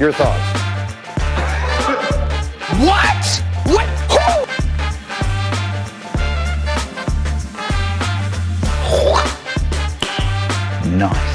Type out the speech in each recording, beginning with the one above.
Your thoughts? What? What? Who? Nice.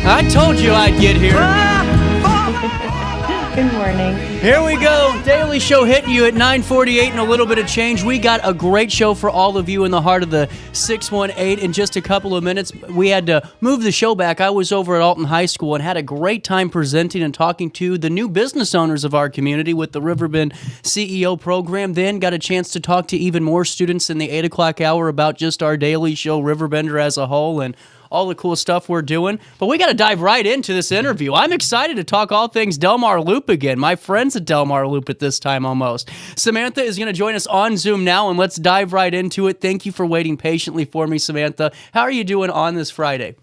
I told you I'd get here. Good morning. Here we go. Daily show hitting you at 9:48 and a little bit of change. We got a great show for all of you in the heart of the 618 in just a couple of minutes. We had to move the show back. I was over at Alton High School and had a great time presenting and talking to the new business owners of our community with the Riverbend CEO program. Then got a chance to talk to even more students in the 8 o'clock hour about just our daily show, Riverbender as a whole, and all the cool stuff we're doing. But we got to dive right into this interview. I'm excited to talk all things Delmar Loop again. My friends at Delmar Loop at this time almost. Samantha is going to join us on Zoom now, and let's dive right into it. Thank you for waiting patiently for me, Samantha. How are you doing on this Friday?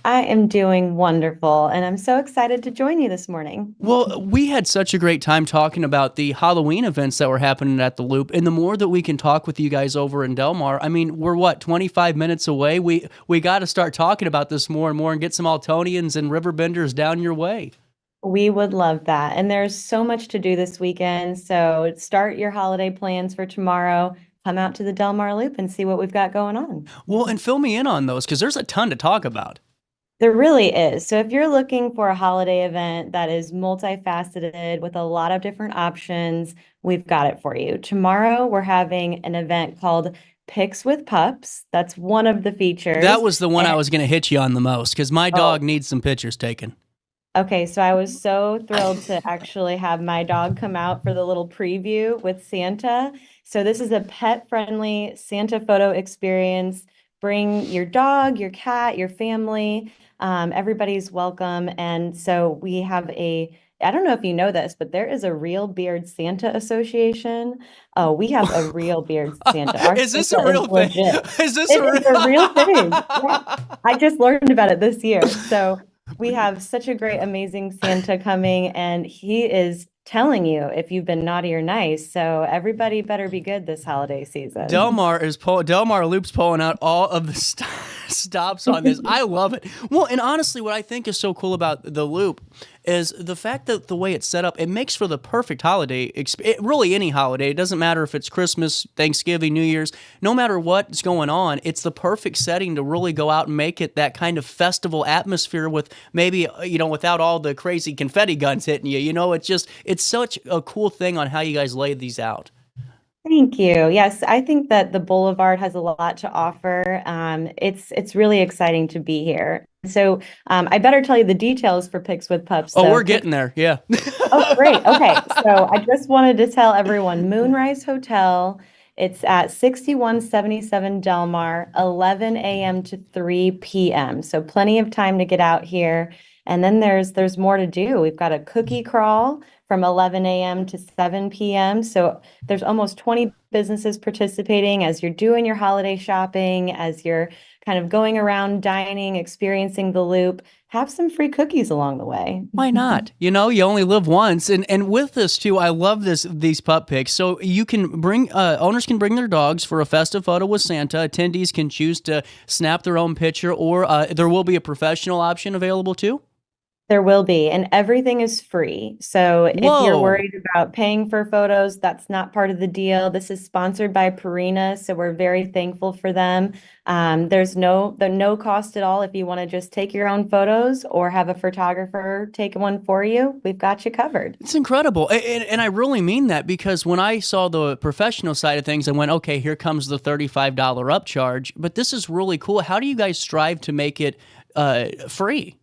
I am doing wonderful, and I'm so excited to join you this morning. Well, we had such a great time talking about the Halloween events that were happening at the Loop, and the more that we can talk with you guys over in Delmar, I mean, we're 25 minutes away? We got to start talking about this more and more and get some Altonians and Riverbenders down your way. We would love that, and there's so much to do this weekend, so start your holiday plans for tomorrow. Come out to the Delmar Loop and see what we've got going on. Well, and fill me in on those, because there's a ton to talk about. There really is. So if you're looking for a holiday event that is multifaceted with a lot of different options, we've got it for you. Tomorrow, we're having an event called Pics with Pups. That's one of the features. That was the one I was going to hit you on the most, because my dog needs some pictures taken. Okay, so I was so thrilled to actually have my dog come out for the little preview with Santa. So this is a pet-friendly Santa photo experience. Bring your dog, your cat, your family. Everybody's welcome. And so we have I don't know if you know this, but there is a Real Beard Santa Association. Oh, we have a Real Beard Santa. Is this a real thing? Is this a real thing? Yeah. I just learned about it this year. So we have such a great, amazing Santa coming, and he is telling you if you've been naughty or nice. So everybody better be good this holiday season. Delmar Loop's pulling out all of the stops on this. I love it. Well, and honestly, what I think is so cool about the Loop is the fact that the way it's set up, it makes for the perfect holiday. Really, any holiday. It doesn't matter if it's Christmas, Thanksgiving, New Year's. No matter what's going on, it's the perfect setting to really go out and make it that kind of festival atmosphere with maybe, without all the crazy confetti guns hitting you. It's such a cool thing on how you guys lay these out. Thank you. Yes, I think that the Boulevard has a lot to offer. It's really exciting to be here. So I better tell you the details for Pics with Pups. Oh, we're getting there. Yeah. Oh, great. Okay. So I just wanted to tell everyone, Moonrise Hotel. It's at 6177 Delmar, 11 a.m. to 3 p.m. So plenty of time to get out here. And then there's more to do. We've got a cookie crawl from 11 a.m. to 7 p.m. So there's almost 20 businesses participating as you're doing your holiday shopping, as you're kind of going around dining, experiencing the Loop. Have some free cookies along the way. Why not? You only live once. And with this too, I love these pup pics. So you can owners can bring their dogs for a festive photo with Santa. Attendees can choose to snap their own picture, or there will be a professional option available too. There will be, and everything is free. So if you're Whoa. worried about paying for photos, that's not part of the deal. This is sponsored by Purina, so we're very thankful for them. There's no cost at all if you want to just take your own photos or have a photographer take one for you. We've got you covered. It's incredible. And I really mean that, because when I saw the professional side of things, I went, okay, here comes the $35 upcharge. But this is really cool. How do you guys strive to make it free?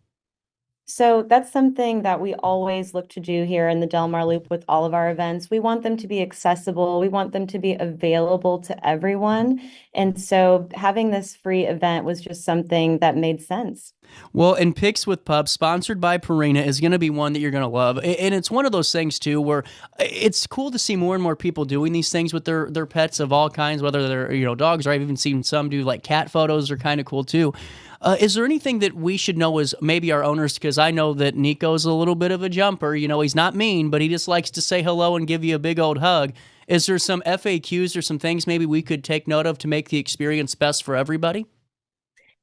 So that's something that we always look to do here in the Delmar Loop with all of our events. We want them to be accessible. We want them to be available to everyone. And so having this free event was just something that made sense. Well, and Picks with Pups, sponsored by Purina, is going to be one that you're going to love. And it's one of those things, too, where it's cool to see more and more people doing these things with their pets of all kinds, whether they're, dogs, or I've even seen some do like cat photos are kind of cool, too. Is there anything that we should know as maybe our owners? Because I know that Nico's a little bit of a jumper. He's not mean, but he just likes to say hello and give you a big old hug. Is there some FAQs or some things maybe we could take note of to make the experience best for everybody?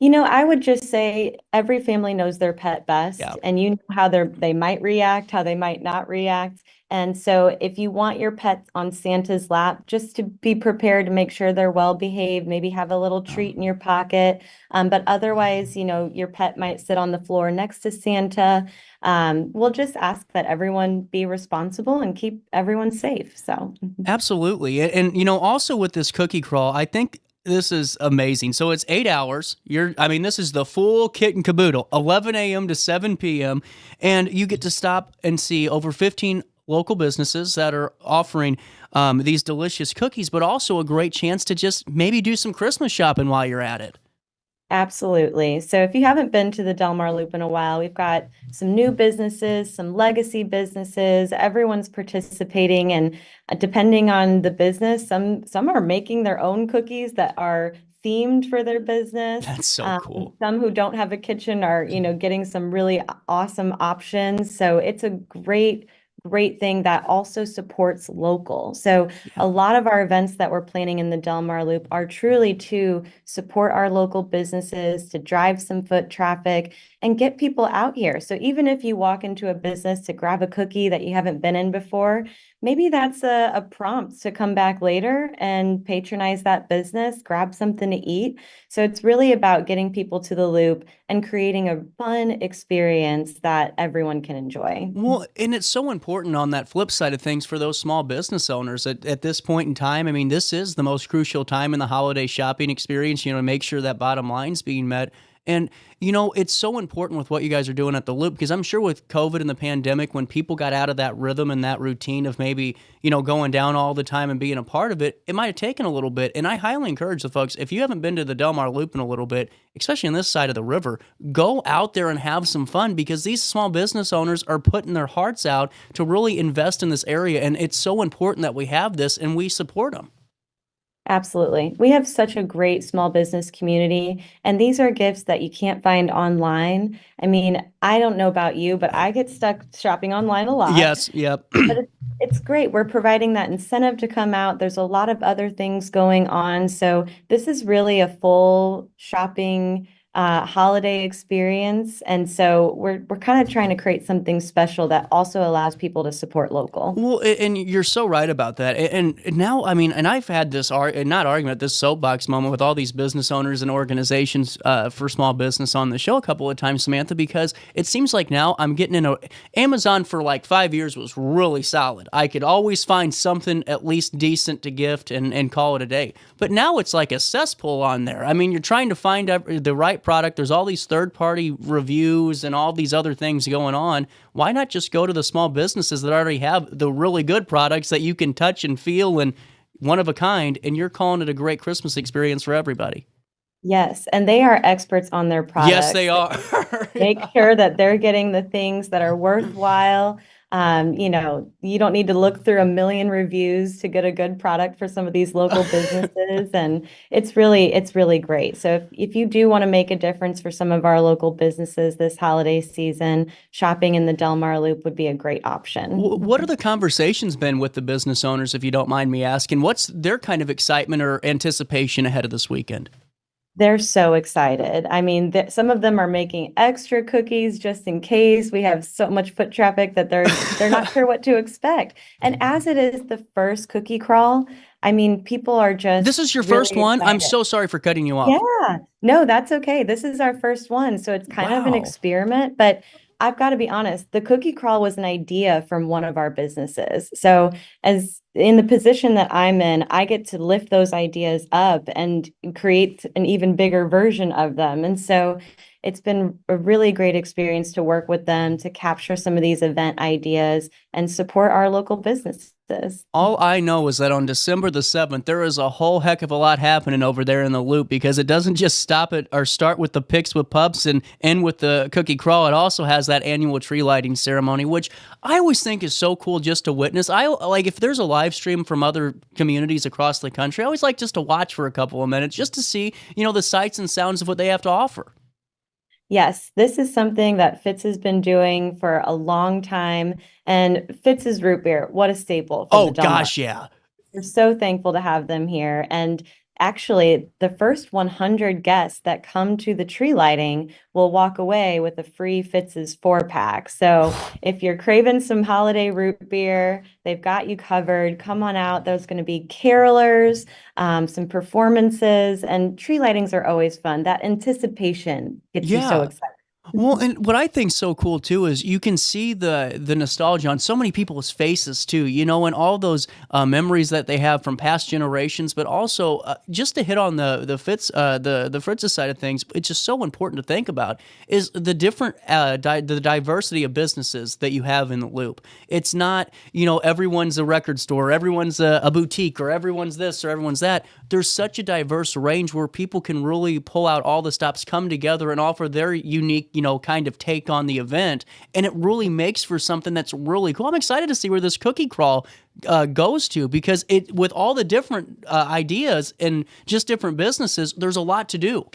I would just say every family knows their pet best, Yeah. and you know how they might react, how they might not react. And so if you want your pet on Santa's lap, just to be prepared to make sure they're well behaved, maybe have a little treat in your pocket. But otherwise, your pet might sit on the floor next to Santa. We'll just ask that everyone be responsible and keep everyone safe. So. Absolutely. And also with this cookie crawl, I think this is amazing. So it's 8 hours. This is the full kit and caboodle, 11 a.m. to 7 p.m. And you get to stop and see over 15 local businesses that are offering these delicious cookies, but also a great chance to just maybe do some Christmas shopping while you're at it. Absolutely. So if you haven't been to the Delmar Loop in a while, we've got some new businesses, some legacy businesses. Everyone's participating, and depending on the business, some are making their own cookies that are themed for their business. That's so cool. Some who don't have a kitchen are, getting some really awesome options. So it's a great thing that also supports local. So a lot of our events that we're planning in the Delmar Loop are truly to support our local businesses, to drive some foot traffic and get people out here. So even if you walk into a business to grab a cookie that you haven't been in before, maybe that's a prompt to come back later and patronize that business, grab something to eat. So it's really about getting people to the Loop and creating a fun experience that everyone can enjoy. Well, and it's so important on that flip side of things for those small business owners at this point in time. This is the most crucial time in the holiday shopping experience, to make sure that bottom line's being met. And, it's so important with what you guys are doing at the Loop, because I'm sure with COVID and the pandemic, when people got out of that rhythm and that routine of maybe, going down all the time and being a part of it, it might have taken a little bit. And I highly encourage the folks, if you haven't been to the Delmar Loop in a little bit, especially on this side of the river, go out there and have some fun, because these small business owners are putting their hearts out to really invest in this area. And it's so important that we have this and we support them. Absolutely. We have such a great small business community, and these are gifts that you can't find online. I don't know about you, but I get stuck shopping online a lot. Yes, yep. But it's great. We're providing that incentive to come out. There's a lot of other things going on. So this is really a full shopping holiday experience. And so we're kind of trying to create something special that also allows people to support local. Well, and you're so right about that. And now, and I've had this this soapbox moment with all these business owners and organizations for small business on the show a couple of times, Samantha, because it seems like now I'm getting Amazon for like 5 years was really solid. I could always find something at least decent to gift and call it a day. But now it's like a cesspool on there. You're trying to find the right product. There's all these third-party reviews and all these other things going on. Why not just go to the small businesses that already have the really good products that you can touch and feel and one of a kind, and you're calling it a great Christmas experience for everybody? Yes, and they are experts on their products. Yes, they are. Make sure that they're getting the things that are worthwhile. You don't need to look through a million reviews to get a good product for some of these local businesses. And it's really great. So if you do want to make a difference for some of our local businesses this holiday season, shopping in the Delmar Loop would be a great option. What are the conversations been with the business owners, if you don't mind me asking? What's their kind of excitement or anticipation ahead of this weekend? They're so excited. I mean, some of them are making extra cookies just in case. We have so much foot traffic that they're not sure what to expect. And as it is the first cookie crawl, I mean, people are This just is your first really one? I'm excited. so sorry for cutting you off. Yeah, no, that's okay. This is our first one, so it's kind of an Wow. experiment, but I've got to be honest, the cookie crawl was an idea from one of our businesses. So, as in the position that I'm in, I get to lift those ideas up and create an even bigger version of them. And so, it's been a really great experience to work with them to capture some of these event ideas and support our local businesses. All I know is that on December the 7th, there is a whole heck of a lot happening over there in the Loop because it doesn't just stop at or start with the Picks with Pups and end with the cookie crawl. It also has that annual tree lighting ceremony, which I always think is so cool just to witness. I like if there's a live stream from other communities across the country, I always like just to watch for a couple of minutes just to see, the sights and sounds of what they have to offer. Yes, this is something that Fitz has been doing for a long time. And Fitz's root beer, what a staple from Oh the Delmar. gosh, yeah. We're so thankful to have them here. And actually, the first 100 guests that come to the tree lighting will walk away with a free Fitz's 4-pack. So if you're craving some holiday root beer, they've got you covered. Come on out. There's going to be carolers, some performances, and tree lightings are always fun. That anticipation gets you so Yeah. excited. Well, and what I think's so cool too is you can see the nostalgia on so many people's faces too, and all those memories that they have from past generations. But also, just to hit on the Fitz the Fritz's side of things, it's just so important to think about is the different the diversity of businesses that you have in the Loop. It's not everyone's a record store, everyone's a boutique, or everyone's this or everyone's that. There's such a diverse range where people can really pull out all the stops, come together, and offer their unique kind of take on the event, and it really makes for something that's really cool. I'm excited to see where this cookie crawl goes to because it with all the different ideas and just different businesses, there's a lot to do.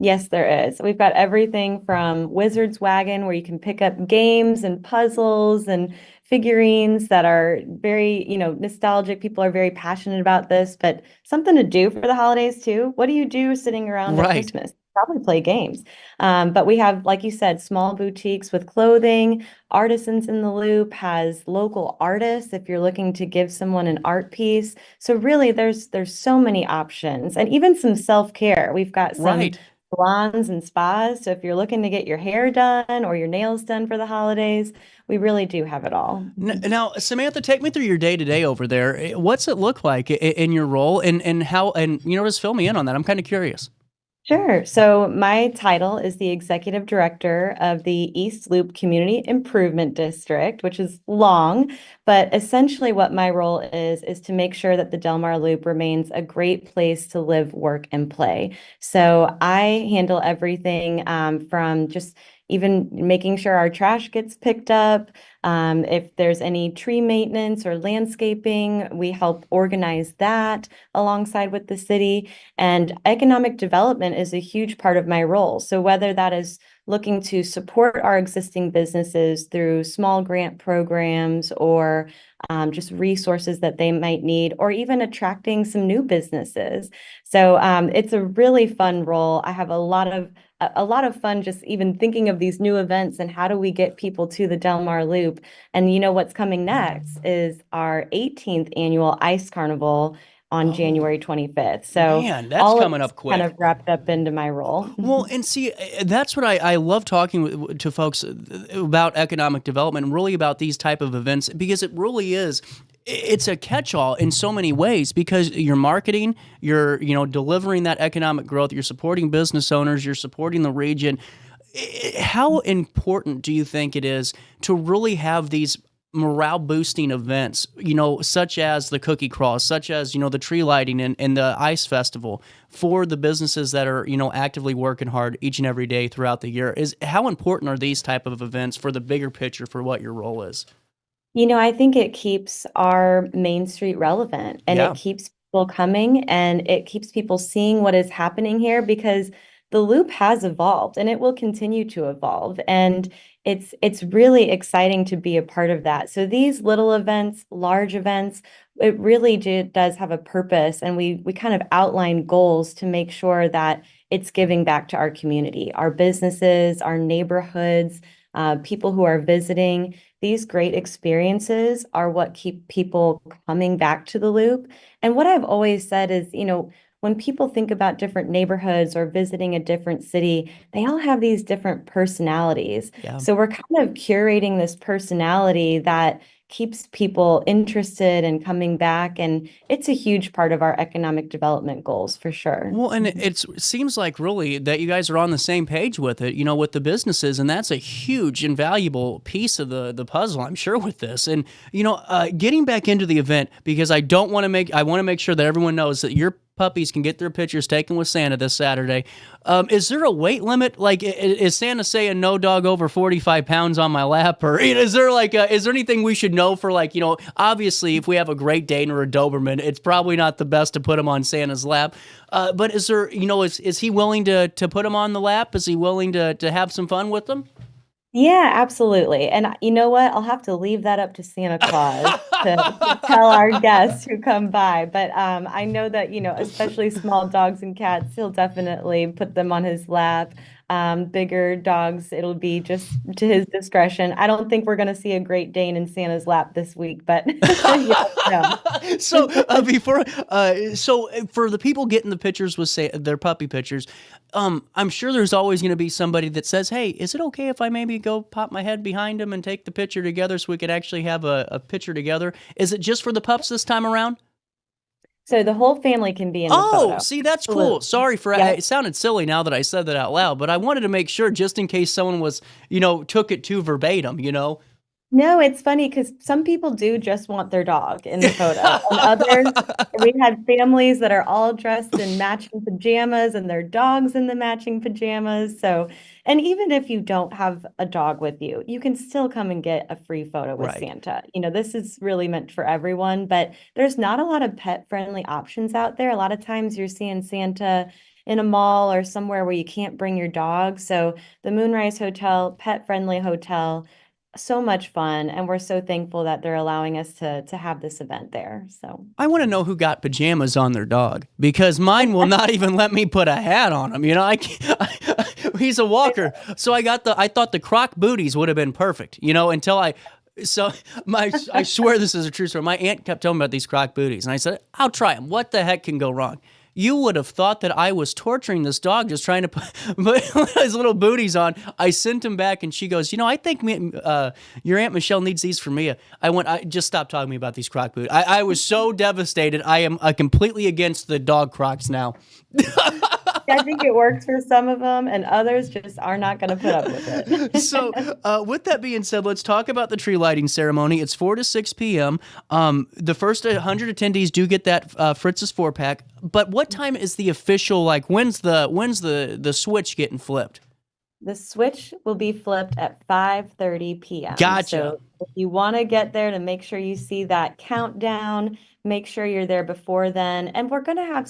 Yes, there is. We've got everything from Wizard's Wagon, where you can pick up games and puzzles and figurines that are very, nostalgic. People are very passionate about this, but something to do for the holidays too. What do you do sitting around at Right. Christmas? Probably play games. But we have, like you said, small boutiques with clothing. Artisans in the Loop has local artists if you're looking to give someone an art piece. So really, there's so many options, and even some self-care. We've got some Right. salons and spas. So if you're looking to get your hair done or your nails done for the holidays, we really do have it all. Now, Samantha, take me through your day to day over there. What's it look like in your role, and how, and just fill me in on that. I'm kind of curious. Sure. So my title is the Executive Director of the East Loop Community Improvement District, which is long, but essentially what my role is to make sure that the Delmar Loop remains a great place to live, work, and play. So I handle everything from just even making sure our trash gets picked up. If there's any tree maintenance or landscaping, we help organize that alongside with the city. And economic development is a huge part of my role. So whether that is looking to support our existing businesses through small grant programs or just resources that they might need, or even attracting some new businesses. So it's a really fun role. I have a lot of fun just even thinking of these new events and how do we get people to the Delmar Loop. And what's coming next is our 18th annual Ice Carnival on Oh, January 25th. So man, that's all of coming it's up kind quick. of wrapped up into my role. Well, and see, that's what I love talking to folks about economic development and really about these type of events because it really is. It's a catch-all in so many ways because you're marketing, you're delivering that economic growth, you're supporting business owners, you're supporting the region. How important do you think it is to really have these morale boosting events, such as the cookie crawl, such as, the tree lighting and the ice festival for the businesses that are, actively working hard each and every day throughout the year? Is how important are these type of events for the bigger picture for what your role is? I think it keeps our Main Street relevant and it Yeah. keeps people coming and it keeps people seeing what is happening here because the loop has evolved and it will continue to evolve. And it's really exciting to be a part of that. So these little events, large events, it really does have a purpose, and we kind of outline goals to make sure that it's giving back to our community, our businesses, our neighborhoods, people who are visiting. These great experiences are what keep people coming back to the Loop. And what I've always said is, when people think about different neighborhoods or visiting a different city, they all have these different personalities. Yeah. So we're kind of curating this personality that keeps people interested and coming back. And it's a huge part of our economic development goals for sure. Well, and it seems like really that you guys are on the same page with it, with the businesses, and that's a huge and valuable piece of the puzzle, I'm sure, with this. And getting back into the event, because I want to make sure that everyone knows that your puppies can get their pictures taken with Santa this Saturday. Is there a weight limit? Like, is Santa saying no dog over 45 pounds on my lap? Or is there anything we should know for, obviously if we have a Great Dane or a Doberman, it's probably not the best to put him on Santa's lap. But is there, is he willing to put him on the lap? Is he willing to have some fun with them? Yeah, absolutely. And you know what? I'll have to leave that up to Santa Claus to tell our guests who come by. But I know that, especially small dogs and cats, he'll definitely put them on his lap. Bigger dogs, it'll be just to his discretion. I don't think we're going to see a Great Dane in Santa's lap this week, but yeah, no. So for the people getting the pictures with their puppy pictures, I'm sure there's always going to be somebody that says, "Hey, is it okay if I maybe go pop my head behind him and take the picture together so we could actually have a picture together?" Is it just for the pups this time around? So the whole family can be in the photo. Oh, see, that's Absolutely. cool. Sorry for it sounded silly now that I said that out loud, but I wanted to make sure just in case someone was, took it too verbatim, No, it's funny because some people do just want their dog in the photo. And others, we had families that are all dressed in matching pajamas and their dogs in the matching pajamas. So, and even if you don't have a dog with you, you can still come and get a free photo with Right. Santa. This is really meant for everyone, but there's not a lot of pet-friendly options out there. A lot of times you're seeing Santa in a mall or somewhere where you can't bring your dog. So the Moonrise Hotel, pet-friendly hotel, so much fun, and we're so thankful that they're allowing us to have this event there. So I want to know who got pajamas on their dog because mine will not even let me put a hat on him. He's a walker, so I thought the Croc booties would have been perfect. I swear this is a true story. My aunt kept telling me about these Croc booties, and I said, "I'll try them. What the heck can go wrong?" You would have thought that I was torturing this dog just trying to put his little booties on. I sent him back, and she goes, I think your Aunt Michelle needs these for Mia. I just stopped talking to me about these Croc boots. I was so devastated. I am completely against the dog Crocs now. I think it works for some of them, and others just are not going to put up with it. So, with that being said, let's talk about the tree lighting ceremony. It's 4 to 6 p.m. The first 100 attendees do get that Fritz's 4-pack. But what time is the official? When's the switch getting flipped? The switch will be flipped at 5:30 p.m. Gotcha. So if you want to get there to make sure you see that countdown, make sure you're there before then. And we're going to have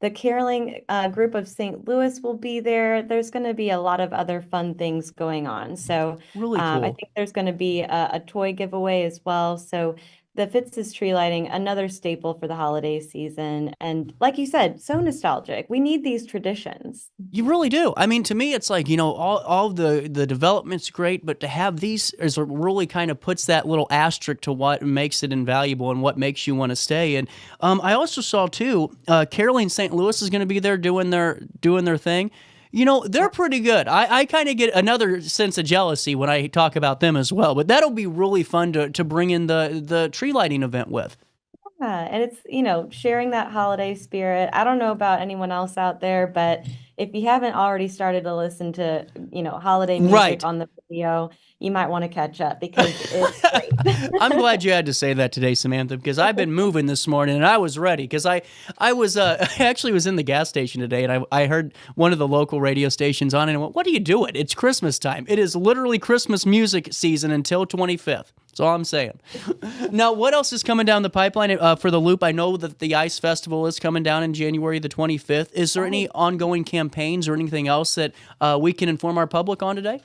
the caroling group of St. Louis will be there. There's going to be a lot of other fun things going on. So really cool. I think there's going to be a toy giveaway as well. So the Fitz's tree lighting, another staple for the holiday season. And like you said, so nostalgic. We need these traditions. You really do. I mean, to me, it's like, all the development's great, but to have these is what really kind of puts that little asterisk to what makes it invaluable and what makes you want to stay. And I also saw, too, Caroline St. Louis is going to be there doing their thing. They're pretty good. I kind of get another sense of jealousy when I talk about them as well. But that'll be really fun to bring in the tree lighting event with. Yeah, and it's, sharing that holiday spirit. I don't know about anyone else out there, but if you haven't already started to listen to, holiday music Right. on the video, you might want to catch up because it's great. I'm glad you had to say that today, Samantha, because I've been moving this morning and I was ready because I actually was in the gas station today and I heard one of the local radio stations on and I went, "What are you doing? It's Christmas time. It is literally Christmas music season until 25th. That's all I'm saying." Now, what else is coming down the pipeline for the Loop? I know that the Ice Festival is coming down in January the 25th. Is there any ongoing campaigns or anything else that we can inform our public on today?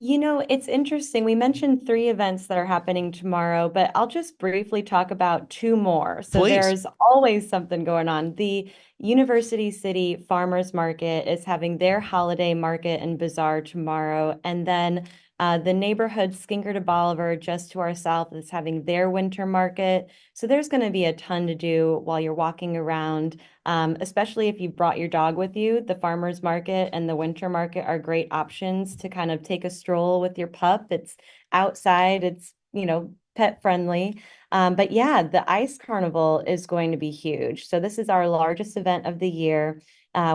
It's interesting. We mentioned three events that are happening tomorrow, but I'll just briefly talk about two more. So Please. there's always something going on. The University City Farmers Market is having their holiday market and bazaar tomorrow. And then the neighborhood Skinker to Bolivar, just to our south, is having their winter market. So there's going to be a ton to do while you're walking around. Especially if you brought your dog with you, the farmers market and the winter market are great options to kind of take a stroll with your pup. It's outside, it's, pet friendly. But yeah, the ice carnival is going to be huge. So this is our largest event of the year.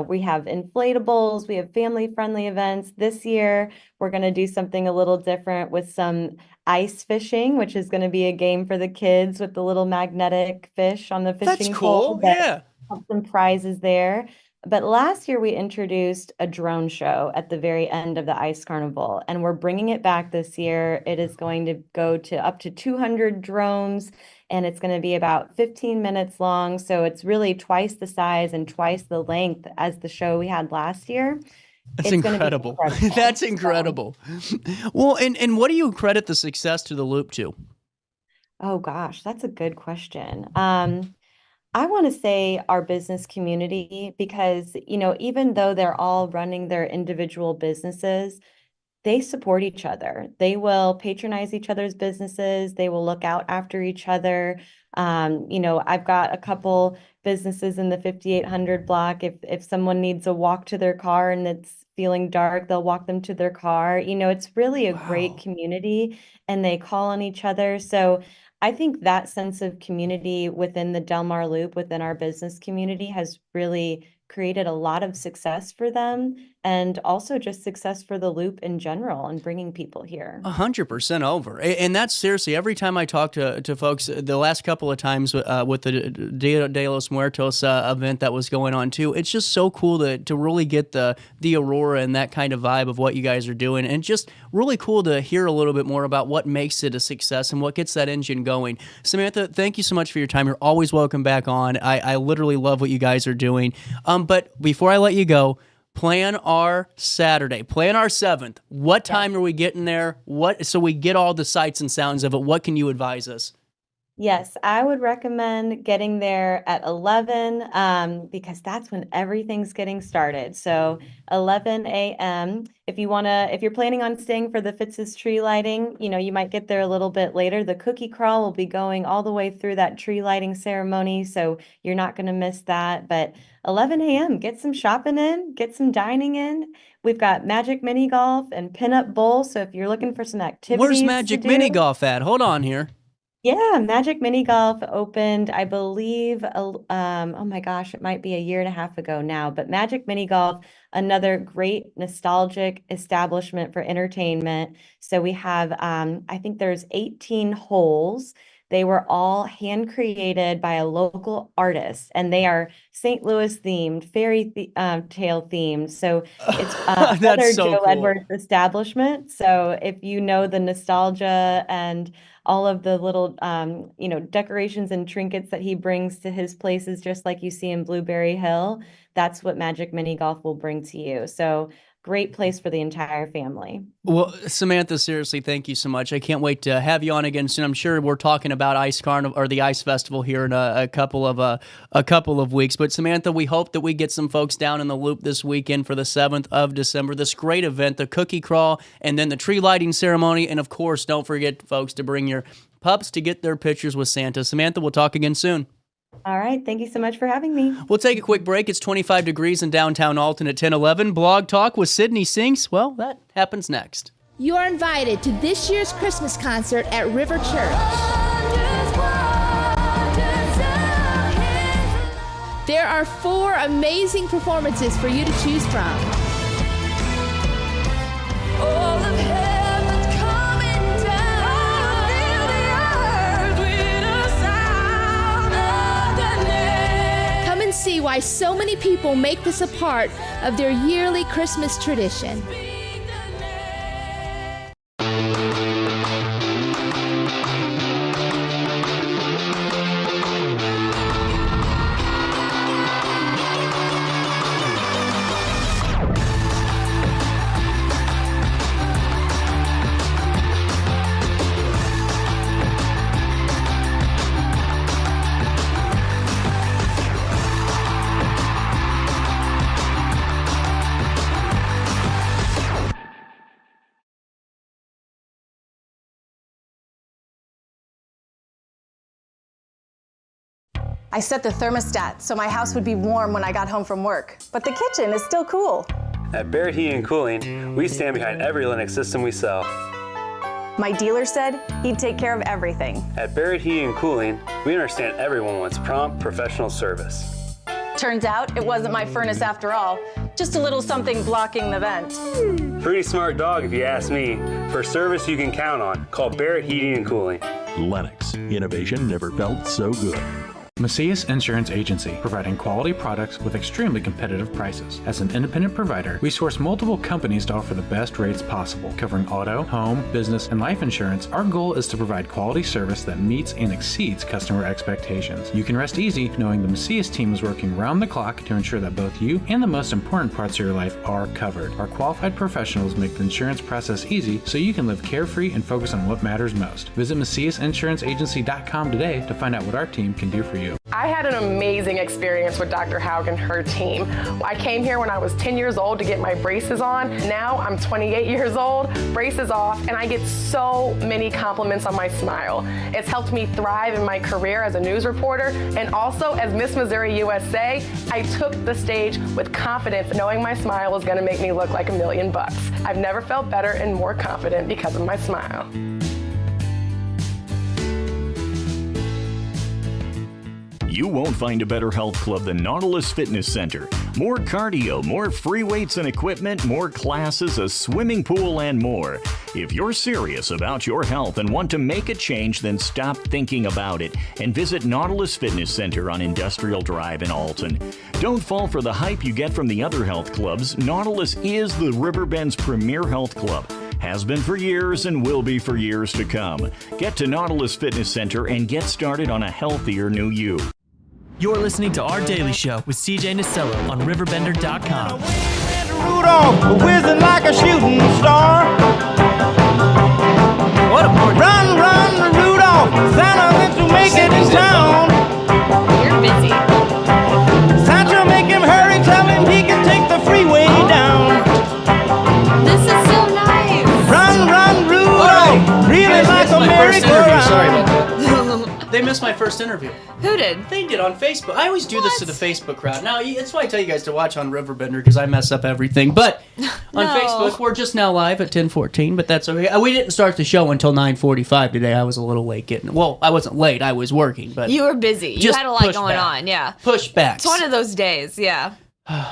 We have inflatables, we have family friendly events. This year, we're going to do something a little different with some ice fishing, which is going to be a game for the kids with the little magnetic fish on the That's fishing cool. pole. Yeah. Some prizes there. But last year we introduced a drone show at the very end of the Ice Carnival, and we're bringing it back this year. It is going to go to up to 200 drones, and it's going to be about 15 minutes long. So it's really twice the size and twice the length as the show we had last year. That's It's going to be incredible. incredible. That's So, incredible. Well, and what do you credit the success to the Loop to? oh gosh, that's a good question. I want to say our business community because, even though they're all running their individual businesses, they support each other. They will patronize each other's businesses. They will look out after each other. I've got a couple businesses in the 5800 block. If someone needs a walk to their car and it's feeling dark, they'll walk them to their car. It's really a great Wow. community and they call on each other. So I think that sense of community within the Delmar Loop, within our business community, has really created a lot of success for them and also just success for the Loop in general and bringing people here. 100% over. And that's seriously, every time I talk to folks, the last couple of times with the Dia de los Muertos event that was going on too, it's just so cool to really get the aurora and that kind of vibe of what you guys are doing. And just really cool to hear a little bit more about what makes it a success and what gets that engine going. Samantha, thank you so much for your time. You're always welcome back on. I literally love what you guys are doing. But before I let you go, plan our Saturday, plan our 7th. What time are we getting there? So we get all the sights and sounds of it. What can you advise us? Yes, I would recommend getting there at 11 because that's when everything's getting started. So 11 a.m. If you're planning on staying for the Fitz's tree lighting, you might get there a little bit later. The cookie crawl will be going all the way through that tree lighting ceremony, so you're not going to miss that. But 11 a.m., get some shopping in, get some dining in. We've got Magic Mini Golf and Pinup Bowl. So if you're looking for some Where's activities to Magic Mini do. Golf at? Hold on here. Yeah, Magic Mini Golf opened, I believe, oh my gosh, it might be a year and a half ago now, but Magic Mini Golf, another great nostalgic establishment for entertainment. So we have, I think there's 18 holes. They were all hand created by a local artist, and they are St. Louis themed, tale themed. So it's another That's so Joe cool. Edwards establishment. So if you know the nostalgia and all of the little decorations and trinkets that he brings to his places, just like you see in Blueberry Hill, that's what Magic Mini Golf will bring to you. So great place for the entire family. Well, Samantha, seriously, thank you so much. I can't wait to have you on again soon. I'm sure we're talking about Ice Carnival or the Ice Festival here in a couple of weeks. But Samantha, we hope that we get some folks down in the Loop this weekend for the 7th of December. This great event, the cookie crawl, and then the tree lighting ceremony. And of course, don't forget, folks, to bring your pups to get their pictures with Santa. Samantha, we'll talk again soon. All right. Thank you so much for having me. We'll take a quick break. It's 25 degrees in downtown Alton at 10:11. Blog Talk with Sydney Sinks. Well, that happens next. You are invited to this year's Christmas concert at River Church. There are 4 amazing performances for you to choose from. All of heaven's coming down, fill the earth with a sound of the name. Come and see why so many people make this a part of their yearly Christmas tradition. I set the thermostat so my house would be warm when I got home from work, but the kitchen is still cool. At Barrett Heating and Cooling, we stand behind every Linux system we sell. My dealer said he'd take care of everything. At Barrett Heating and Cooling, we understand everyone wants prompt, professional service. Turns out it wasn't my furnace after all, just a little something blocking the vent. Pretty smart dog if you ask me. For service you can count on, call Barrett Heating and Cooling. Lennox. Innovation never felt so good. Macias Insurance Agency, providing quality products with extremely competitive prices. As an independent provider, we source multiple companies to offer the best rates possible. Covering auto, home, business, and life insurance, our goal is to provide quality service that meets and exceeds customer expectations. You can rest easy knowing the Macias team is working round the clock to ensure that both you and the most important parts of your life are covered. Our qualified professionals make the insurance process easy so you can live carefree and focus on what matters most. Visit MaciasInsuranceAgency.com today to find out what our team can do for you. I had an amazing experience with Dr. Haug and her team. I came here when I was 10 years old to get my braces on. Now I'm 28 years old, braces off, and I get so many compliments on my smile. It's helped me thrive in my career as a news reporter, and also as Miss Missouri USA, I took the stage with confidence, knowing my smile was gonna make me look like $1 million. I've never felt better and more confident because of my smile. You won't find a better health club than Nautilus Fitness Center. More cardio, more free weights and equipment, more classes, a swimming pool, and more. If you're serious about your health and want to make a change, then stop thinking about it and visit Nautilus Fitness Center on Industrial Drive in Alton. Don't fall for the hype you get from the other health clubs. Nautilus is the Riverbend's premier health club. Has been for years and will be for years to come. Get to Nautilus Fitness Center and get started on a healthier new you. You're listening to Our Daily Show with CJ Nasello on RiverBender.com. Rudolph, whizzing like a shooting star. What a morning. Run, run, Rudolph, Santa meant to make it in town. You're busy. Santa make him hurry, tell him he can take the freeway down. This is so nice. Run, run, Rudolph, really like a merry-go-round. Sorry about that. They missed my first interview. Who did? They did on Facebook. I always do this to the Facebook crowd. Now, that's why I tell you guys to watch on Riverbender, because I mess up everything. But on Facebook, we're just now live at 10:14, but that's okay. We didn't start the show until 9:45 today. I was a little late getting... Well, I wasn't late. I was working, but... You were busy. You had a lot going on, yeah. Pushbacks. It's one of those days, yeah.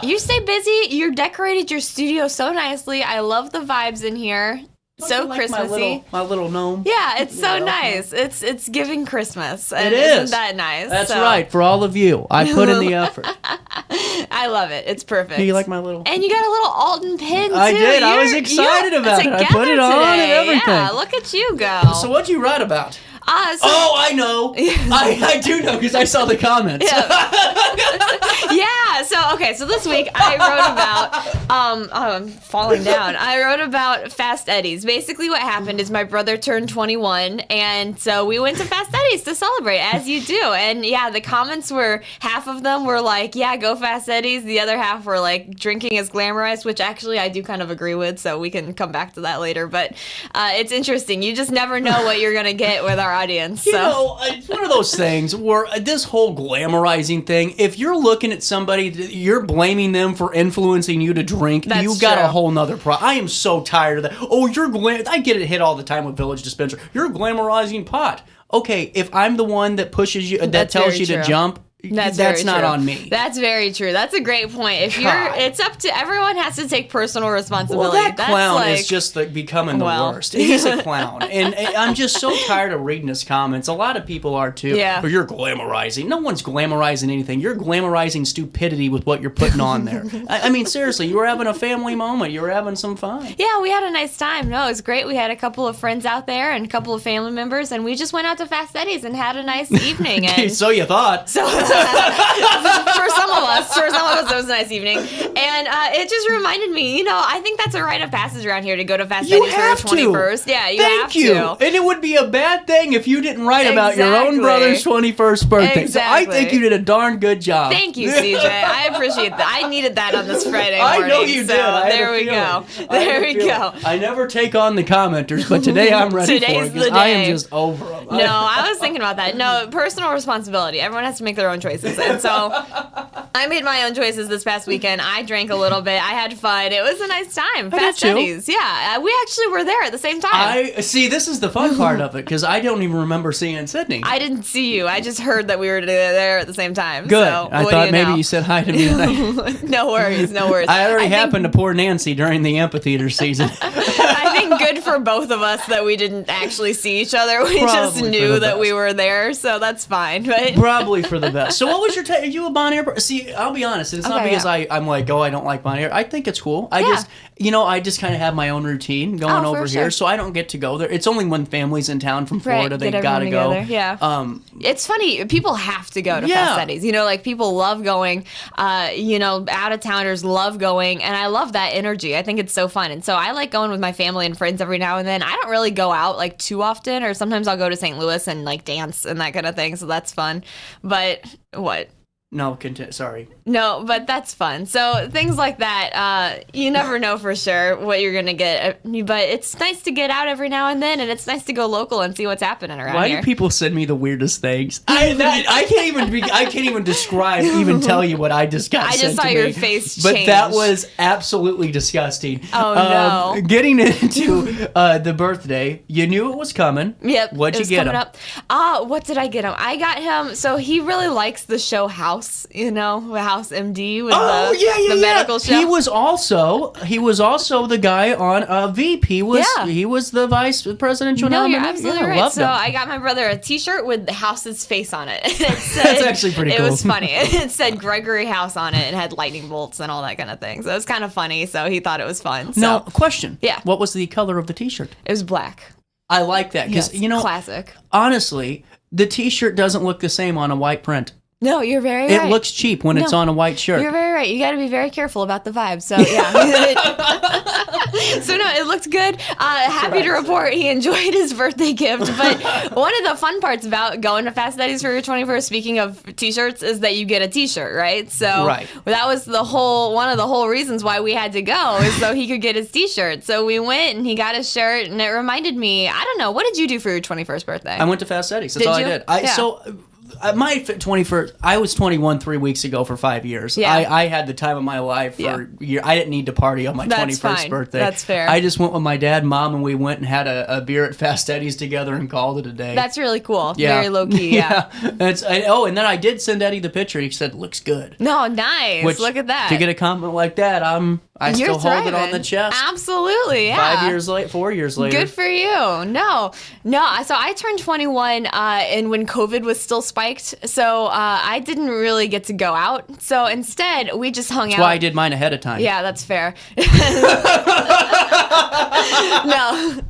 You stay busy. You decorated your studio so nicely. I love the vibes in here. So like Christmassy. My little gnome. Yeah, it's so nice. It's giving Christmas. It is. Isn't that nice? That's right. For all of you, I put in the effort. I love it. It's perfect. You like my little... And you got a little Alton pin, too. I did. I was excited about it. I put it on and everything. Yeah, look at you go. So what'd you write about? Oh, I know. I do know because I saw the comments. Yeah. So this week I wrote about I'm falling down. I wrote about Fast Eddie's. Basically what happened is my brother turned 21, and so we went to Fast Eddie's to celebrate, as you do. And yeah, the comments were, half of them were like, yeah, go Fast Eddie's. The other half were like, drinking is glamorized, which actually I do kind of agree with, so we can come back to that later. But it's interesting. You just never know what you're going to get with our audience. You know, it's one of those things where this whole glamorizing thing, if you're looking at somebody, you're blaming them for influencing you to drink, you got a whole nother problem. I am so tired of that. Oh, I get it hit all the time with Village Dispensary. You're glamorizing pot. Okay, if I'm the one that pushes you, that tells you to jump, that's not on me. That's very true. That's a great point. If it's up to everyone has to take personal responsibility. Well, that clown is just becoming the worst. He's a clown, and I'm just so tired of reading his comments. A lot of people are too. Yeah. Or you're glamorizing. No one's glamorizing anything. You're glamorizing stupidity with what you're putting on there. I mean, seriously, you were having a family moment. You were having some fun. Yeah, we had a nice time. No, it was great. We had a couple of friends out there and a couple of family members, and we just went out to Fast Eddie's and had a nice evening. And so you thought. For some of us, it was a nice evening. And it just reminded me, I think that's a rite of passage around here to go to Fast Eddie's for your 21st. Yeah, you have to. And it would be a bad thing if you didn't write about your own brother's 21st birthday. Exactly. So I think you did a darn good job. Thank you, CJ. I appreciate that. I needed that on this Friday morning. I know you did. There we go. There we go. I never take on the commenters, but today I'm ready for it. Today's the day. I am just over them. No, I was thinking about that. No, personal responsibility. Everyone has to make their own choices. And so I made my own choices this past weekend. I drank a little bit. I had fun. It was a nice time. Fast Eddie's. Yeah. We actually were there at the same time. I see. This is the fun part of it because I don't even remember seeing Sydney. I didn't see you. I just heard that we were there at the same time. Good. So, I thought maybe you said hi to me. No worries. No worries. I already happened to poor Nancy during the amphitheater season. I think good for both of us that we didn't actually see each other. We just knew that we were there, so that's fine. But probably for the best. So what was your are you a Bon Air? See, I'll be honest. It's not because I'm like, I don't like Bon Air. I think it's cool. I just kind of have my own routine going over here, so I don't get to go there. It's only when family's in town from Florida they gotta go. Yeah. It's funny. People have to go to Fast Eddie's. Like people love going. Out of towners love going, and I love that energy. I think it's so fun, and so I like going with my family and friends every now and then. I don't really go out like too often, or sometimes I'll go to St. Louis and like dance and that kind of thing. So that's fun. But what? No, sorry. No, but that's fun. So things like that, you never know for sure what you're going to get. But it's nice to get out every now and then, and it's nice to go local and see what's happening around here. Why do people send me the weirdest things? I can't even describe, even tell you what I just got sent to me. I just saw your face change. But that was absolutely disgusting. Oh, no. Getting into the birthday, you knew it was coming. Yep. What'd you get him? What did I get him? I got him, so he really likes the show House. House MD with the medical show. He was also the guy on Veep. He was the vice presidential nominee. You're absolutely right. So I got my brother a T-shirt with the House's face on it. That's actually pretty cool. It was funny. It said Gregory House on it and had lightning bolts and all that kind of thing. So it was kind of funny. So he thought it was fun. Now, question. Yeah. What was the color of the T-shirt? It was black. I like that because classic. Honestly, the T-shirt doesn't look the same on a white print. No, you're very right. It looks cheap when it's on a white shirt. You're very right. You got to be very careful about the vibe. So, yeah. So, no, it looked good. Happy to report he enjoyed his birthday gift. But one of the fun parts about going to Fast Eddie's for your 21st, speaking of T-shirts, is that you get a T-shirt, right? So, that was one of the whole reasons why we had to go is so he could get his T-shirt. So, we went and he got his shirt, and it reminded me, I don't know, what did you do for your 21st birthday? I went to Fast Eddie's. That's all I did. My 21st, I was 21 3 weeks ago for 5 years. Yeah. I had the time of my life for a year. I didn't need to party on my 21st birthday. That's fair. I just went with my dad and mom, and we went and had a beer at Fast Eddie's together and called it a day. That's really cool. Yeah. Very low key. Yeah. And then I did send Eddie the picture. He said, "Looks good." No, nice. Look at that. To get a compliment like that, I still hold it on the chest. Absolutely, yeah. 4 years later. Good for you. No. So I turned 21 and when COVID was still spiked, so I didn't really get to go out. So instead, we just hung out. That's why I did mine ahead of time. Yeah, that's fair. No.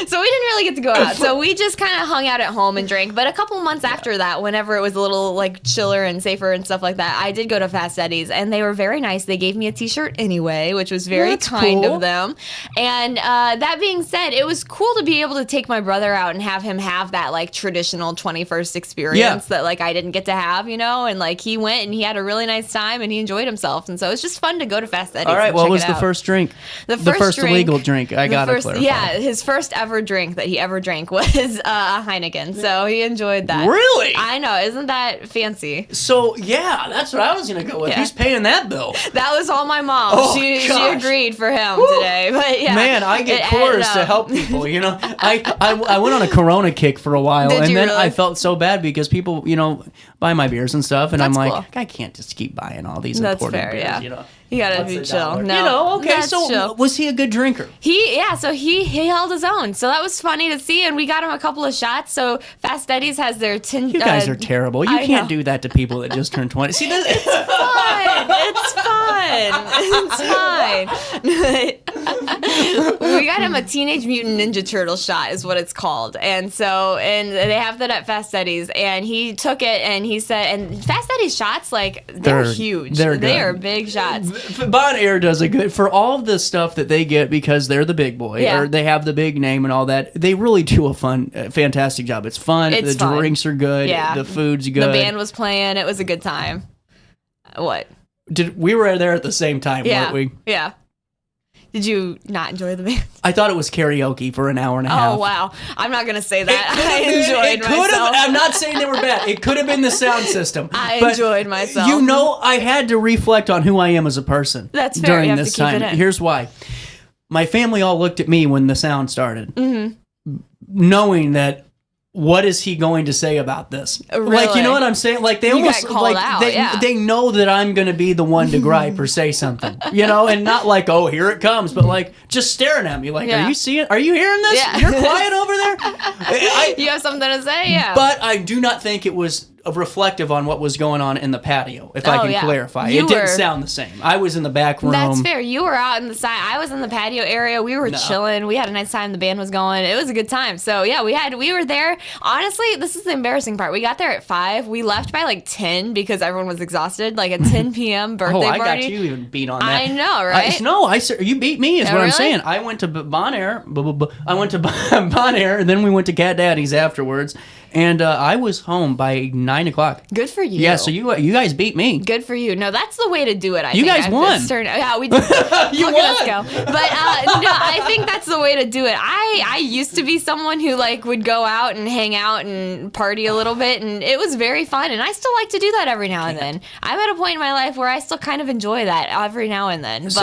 So we didn't really get to go out. So we just kind of hung out at home and drank. But a couple months after that, whenever it was a little like chiller and safer and stuff like that, I did go to Fast Eddie's, and they were very nice. They gave me a T-shirt anyway, which was very kind of them. And that being said, it was cool to be able to take my brother out and have him have that like traditional 21st experience that like I didn't get to have, and like he went and he had a really nice time and he enjoyed himself. And so it's just fun to go to Fast Eddie's. All right, what was the first drink? The first illegal drink. I got to clarify. Yeah, his first ever drink that he ever drank was a Heineken. So he enjoyed that. Really? I know. Isn't that fancy? So, yeah, that's what I was going to go with. Who's paying that bill? That was all my mom. She agreed for him today. But yeah. Man, I get coerced to help people, I went on a Corona kick for a while, and then I felt so bad because people, buy my beers and stuff, and I'm like, cool. I can't just keep buying all these imported beers, yeah. You gotta be chill. No, okay. So chill. Was he a good drinker? So he held his own. So that was funny to see, and we got him a couple of shots. So Fast Eddie's has their tin. You guys are terrible. You can't do that to people that just turned 20. See, it's fun. It's fine. We got him a Teenage Mutant Ninja Turtle shot, is what it's called, and they have that at Fast Eddie's, and he took it, and he said, and Fast Eddie's shots, like they're huge. They are big shots. Bon Air does a good for all of the stuff that they get because they're the big boy or they have the big name and all that. They really do a fantastic job. It's fun. The drinks are good. Yeah. The food's good. The band was playing. It was a good time. What? We were there at the same time, weren't we? Yeah. Did you not enjoy the band? I thought it was karaoke for an hour and a half. Oh, wow. I'm not going to say that. I enjoyed myself. I'm not saying they were bad. It could have been the sound system. I but enjoyed myself. You know, I had to reflect on who I am as a person. That's fair. During You have this to keep time. it in. Here's why. My family all looked at me when the sound started, knowing that, what is he going to say about this? Really? Like, you know what I'm saying? Like, they You almost got called like out, they know that I'm going to be the one to gripe or say something, you know, and not like, oh, here it comes, but like just staring at me, like, Yeah. are you seeing? Are you hearing this? Yeah. You're quiet over there. You have something to say? Yeah. But I do not think it was reflective on what was going on in the patio, if I Oh, can yeah. clarify. You It didn't were- sound the same. I was in the back room. That's fair. You were out in the side. I was in the patio area. We were chilling. We had a nice time. The band was going. It was a good time. So yeah, we were there. Honestly, this is the embarrassing part. We got there at 5. We left by like 10 because everyone was exhausted. Like a 10 p.m. birthday Oh, I party. got you even beat on that. I know, right? You beat me is Oh, what I'm really? saying. I went to Bon Air. I went to Bon Air, and then we went to Cat Daddy's afterwards. And I was home by 9 o'clock. Good for you. Yeah, so you guys beat me. Good for you. No, that's the way to do it. I You think. guys won. Yeah, we did. You Look at us won. go. But no, I think that's the way to do it. I used to be someone who like would go out and hang out and party a little bit, and it was very fun. And I still like to do that every now and then. I'm at a point in my life where I still kind of enjoy that every now and then. But So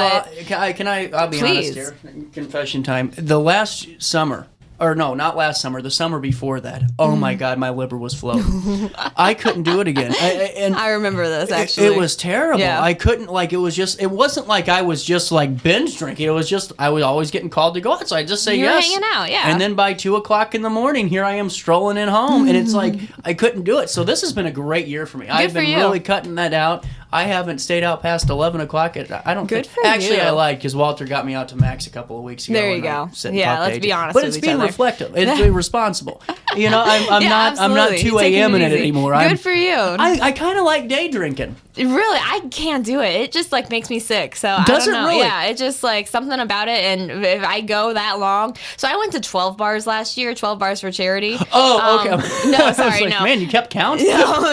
I'll be honest here. Confession time. The last summer. Or no, not last summer. The summer before that. Oh my God, my liver was floating. I couldn't do it again. I remember this actually. It was terrible. Yeah. I couldn't it wasn't like I was just like binge drinking. It was just I was always getting called to go out, so I just say You were yes. hanging out, yeah. And then by 2 o'clock in the morning, here I am strolling in home, and it's like I couldn't do it. So this has been a great year for me. I've been really cutting that out. I haven't stayed out past 11 o'clock. I don't Good think. for Actually, you. I lied because Walter got me out to Max a couple of weeks ago. There you and I go. sit and Yeah, talk to let's AJ. be honest But with it's each being other. reflective. It's being responsible. You know, I'm Yeah, not absolutely. 2 Taking a.m. in it easy. anymore. Good for you. I kind of like day drinking. Really, I can't do it. It just like makes me sick. So Does I don't it know. really? Yeah, it's just like something about it. And if I go that long, so I went to 12 bars last year. 12 bars for charity. Oh, okay. No, I was sorry, like, no. Man, you kept count. No,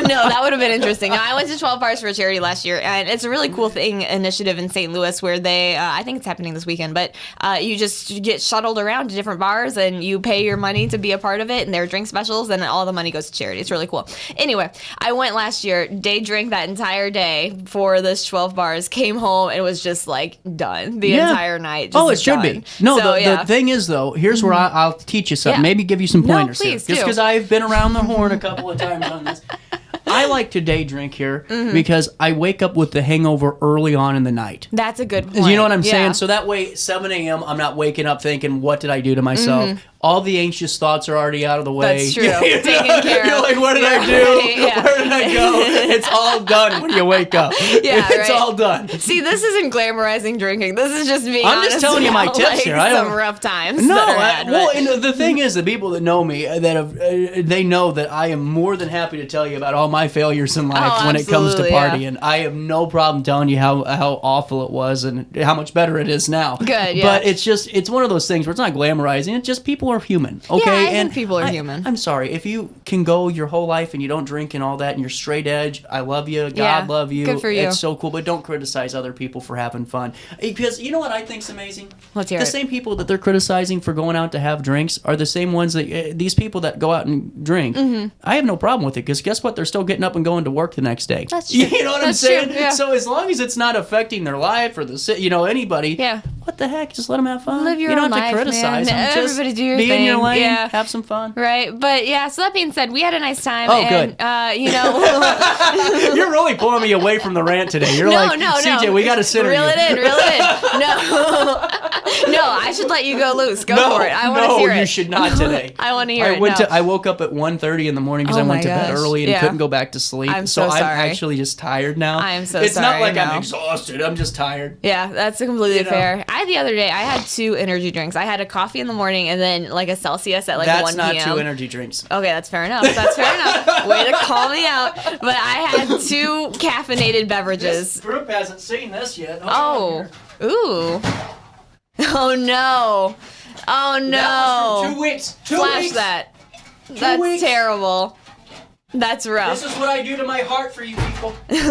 that would have been interesting. No, I went to 12 bars for charity last year, and it's a really cool initiative in St. Louis where they, I think it's happening this weekend, but you just get shuttled around to different bars and you pay your money to be a part of it, and there are drink specials, and all the money goes to charity. It's really cool. Anyway, I went last year, day drink that entire day for this 12 bars, came home, and it was just like done the entire night. Just It should done. be. No, So, the thing is, though, here's where I'll teach you something. Yeah. Maybe give you some No, pointers please here. Just do. because I've been around the horn a couple of times on this. I like to day drink here because I wake up with the hangover early on in the night. That's a good point. You know what I'm Yeah. saying? So that way, 7 a.m., I'm not waking up thinking, what did I do to myself? All the anxious thoughts are already out of the way. That's true. Taken care You're of. like, what did I do? Right, yeah. Where did I go? It's all done when you wake up. Yeah, It's right. all done. See, this isn't glamorizing drinking. This is just being I'm just honest telling you my about, tips like, here. I don't- some rough times. No, that are had, well, but- and the thing is, the people that know me, that have, they know that I am more than happy to tell you about all my failures in life when it comes to absolutely, yeah. partying. I have no problem telling you how awful it was and how much better it is now. Good, yeah. But it's one of those things where it's not glamorizing. It's just people are human, okay? Yeah, I and think people are human. I'm sorry if you can go your whole life and you don't drink and all that, and you're straight edge. I love you. God Yeah, love you. good for you. It's so cool, but don't criticize other people for having fun. Because you know what I think's amazing? Let's hear the it. same people that they're criticizing for going out to have drinks are the same ones that these people that go out and drink. I have no problem with it because guess what? They're still getting up and going to work the next day. That's true. You know what That's I'm saying? true, yeah. So as long as it's not affecting their life or anybody, Yeah. what the heck? Just let them have fun. Live your you don't own have life, to criticize man. them. Just Everybody do your be in your thing. lane. Yeah. Have some fun. Right, but yeah, so that being said, we had a nice time. Oh, and, good. You know. You're really pulling me away from the rant today. You're No, like, no, CJ, no. we got to center Reel you. it in, reel it in. No, I should let you go loose. Go for it. I want to hear it. No, you should not today. I want to hear it. I woke up at 1:30 in the morning because Oh I went my to bed gosh. early and Yeah. couldn't go back to sleep. I'm so I'm sorry. actually just tired now. I am so it's sorry. not like No. I'm exhausted. I'm just tired. Yeah, that's completely You know. fair. The other day, I had 2 energy drinks. I had a coffee in the morning and then like a Celsius at like That's 1 not p.m. 2 energy drinks. Okay, that's fair enough. That's fair enough. Way to call me out. But I had 2 caffeinated beverages. This group hasn't seen this yet. Oh. Ooh. Oh no. Oh no. That was for 2 weeks. 2 Flash weeks. that. That's weeks. terrible. That's rough. This is what I do to my heart for you people. That's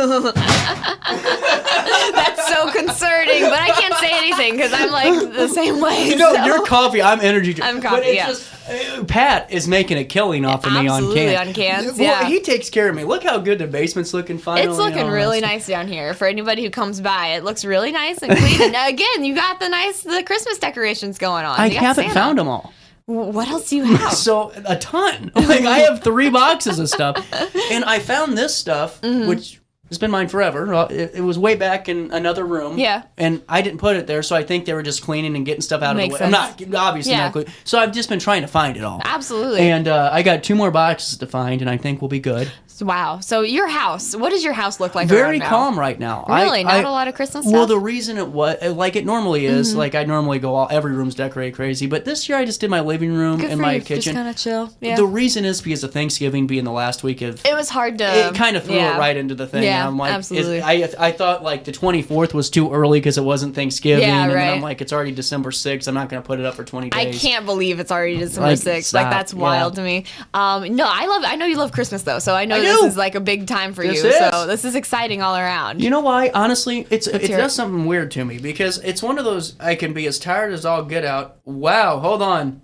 so concerning, but I can't say anything because I'm like the same way. You're coffee. I'm energy drink. I'm coffee, But it's just, Pat is making a killing off of me on cans. Absolutely on cans, Well, he takes care of me. Look how good the basement's looking finally. It's looking really nice down here. For anybody who comes by, it looks really nice and clean. And again, you got the Christmas decorations going on. I haven't found them all. What else do you have? So, a ton. Like, I have 3 boxes of stuff. And I found this stuff, which has been mine forever. It was way back in another room. Yeah. And I didn't put it there, so I think they were just cleaning and getting stuff out of the way. I'm not, obviously not cleaning. So, I've just been trying to find it all. Absolutely. And I got 2 more boxes to find, and I think we'll be good. Wow. So, your house, what does your house look like Very around now? calm right now. Really? Not a lot of Christmas stuff? Well, the reason it was, like it normally is, like I normally go every room's decorated crazy, but this year I just did my living room and my kitchen. Just kind of chill. Yeah. The reason is because of Thanksgiving being the last week of... It was hard to... It kind of threw it right into the thing. Yeah, I'm like, absolutely. I thought like the 24th was too early because it wasn't Thanksgiving. Yeah, and right. then I'm like, it's already December 6th. I'm not going to put it up for 20 days. I can't believe it's already December 6th. Stop. Like, that's wild to me. No, I know you love Christmas, though, so I know this is like a big time for you. So this is exciting all around. You know why? Honestly, it does something weird to me because it's one of those, I can be as tired as all get out. Wow, hold on.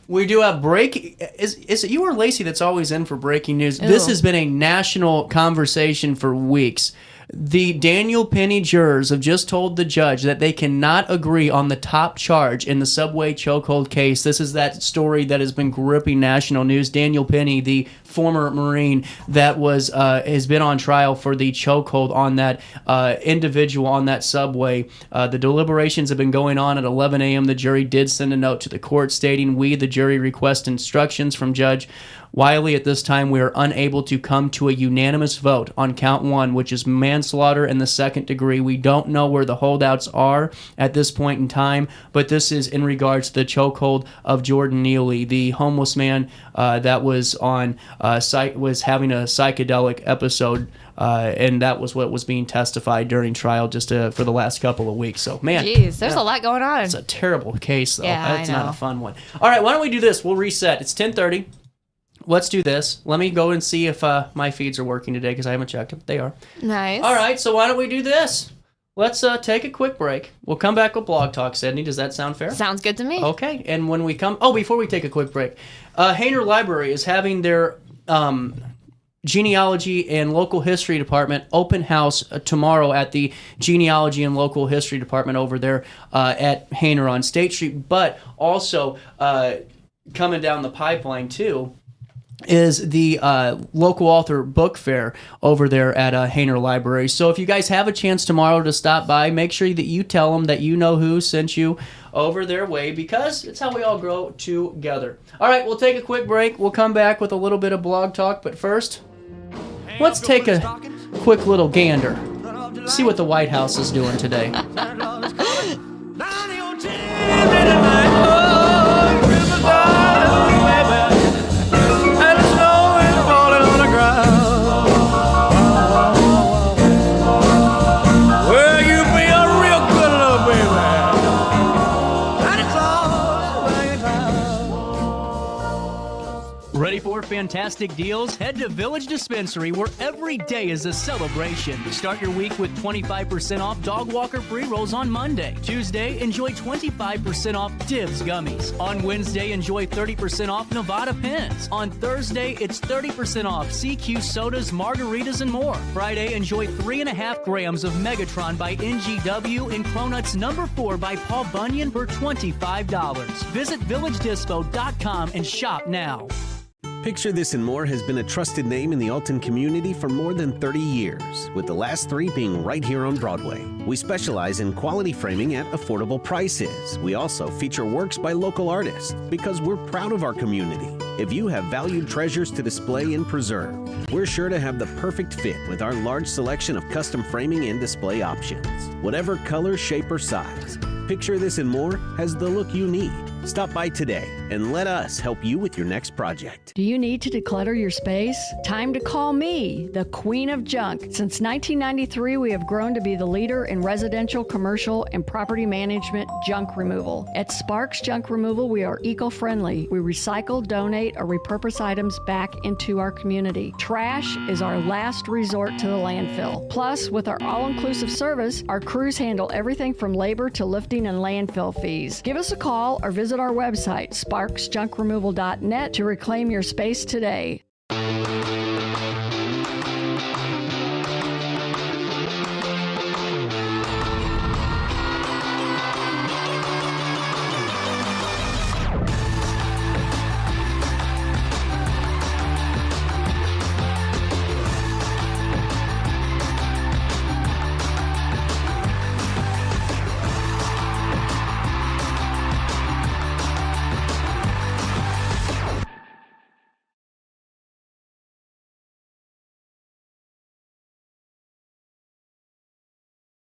We do have is it you or Lacey that's always in for breaking news? Ew. This has been a national conversation for weeks. The Daniel Penny jurors have just told the judge that they cannot agree on the top charge in the subway chokehold case. This is that story that has been gripping national news. Daniel Penny, the former Marine that has been on trial for the chokehold on that individual on that subway. The deliberations have been going on at 11 a.m. The jury did send a note to the court stating, "We, the jury, request instructions from Judge Wiley. At this time, we are unable to come to a unanimous vote on count 1, which is manslaughter in the 2nd degree. We don't know where the holdouts are at this point in time, but this is in regards to the chokehold of Jordan Neely, the homeless man that was on was having a psychedelic episode." And that was what was being testified during trial just for the last couple of weeks. So, man. Jeez, there's a lot going on. It's a terrible case, though. Yeah, That's not a fun one. All right, why don't we do this? We'll reset. It's 10:30. Let's do this. Let me go and see if my feeds are working today because I haven't checked them. They are. Nice. All right, so why don't we do this? Let's take a quick break. We'll come back with Blog Talk, Sydney. Does that sound fair? Sounds good to me. Okay, and when we come... Oh, before we take a quick break, Hainer Library is having their... Genealogy and Local History Department open house tomorrow at the Genealogy and Local History Department over there at Hainer on State Street. But also coming down the pipeline too is the local author book fair over there at Hainer Library. So if you guys have a chance tomorrow to stop by, make sure that you tell them that you know who sent you over their way because it's how we all grow together. All right, we'll take a quick break. We'll come back with a little bit of blog talk, but first... let's take a quick little gander. See what the White House is doing today. Ready for fantastic deals? Head to Village Dispensary, where every day is a celebration. Start your week with 25% off dog walker pre-rolls on Monday. Tuesday, enjoy 25% off Dibs gummies. On Wednesday, enjoy 30% off Nevada pens. On Thursday, it's 30% off CQ sodas, margaritas, and more. Friday, enjoy 3.5 grams of Megatron by NGW and Cronuts No. 4 by Paul Bunyan for $25. Visit VillageDispo.com and shop now. Picture This and More has been a trusted name in the Alton community for more than 30 years, with the last 3 being right here on Broadway. We specialize in quality framing at affordable prices. We also feature works by local artists because we're proud of our community. If you have valued treasures to display and preserve, we're sure to have the perfect fit with our large selection of custom framing and display options. Whatever color, shape, or size, Picture This and More has the look you need. Stop by today and let us help you with your next project. Do you need to declutter your space? Time to call me, the Queen of Junk. Since 1993, we have grown to be the leader in residential, commercial, and property management junk removal. At Sparks Junk Removal, we are eco-friendly. We recycle, donate, or repurpose items back into our community. Trash is our last resort to the landfill. Plus, with our all-inclusive service, our crews handle everything from labor to lifting and landfill fees. Give us a call or visit our website, sparksjunkremoval.net, to reclaim your space today.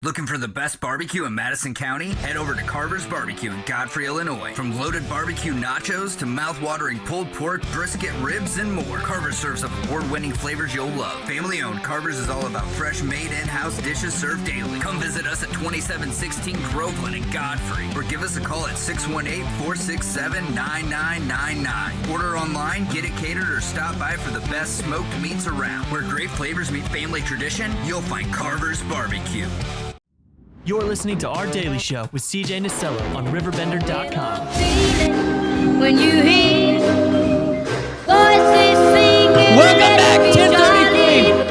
Looking for the best barbecue in Madison County? Head over to Carver's Barbecue in Godfrey, Illinois. From loaded barbecue nachos to mouth-watering pulled pork, brisket, ribs, and more, Carver's serves up award-winning flavors you'll love. Family-owned, Carver's is all about fresh, made in-house dishes served daily. Come visit us at 2716 Groveland in Godfrey, or give us a call at 618-467-9999. Order online, get it catered, or stop by for the best smoked meats around. Where great flavors meet family tradition, you'll find Carver's Barbecue. You're listening to Our Daily Show with CJ Nasello on RiverBender.com. When you hear voices singing, welcome back, 10:33.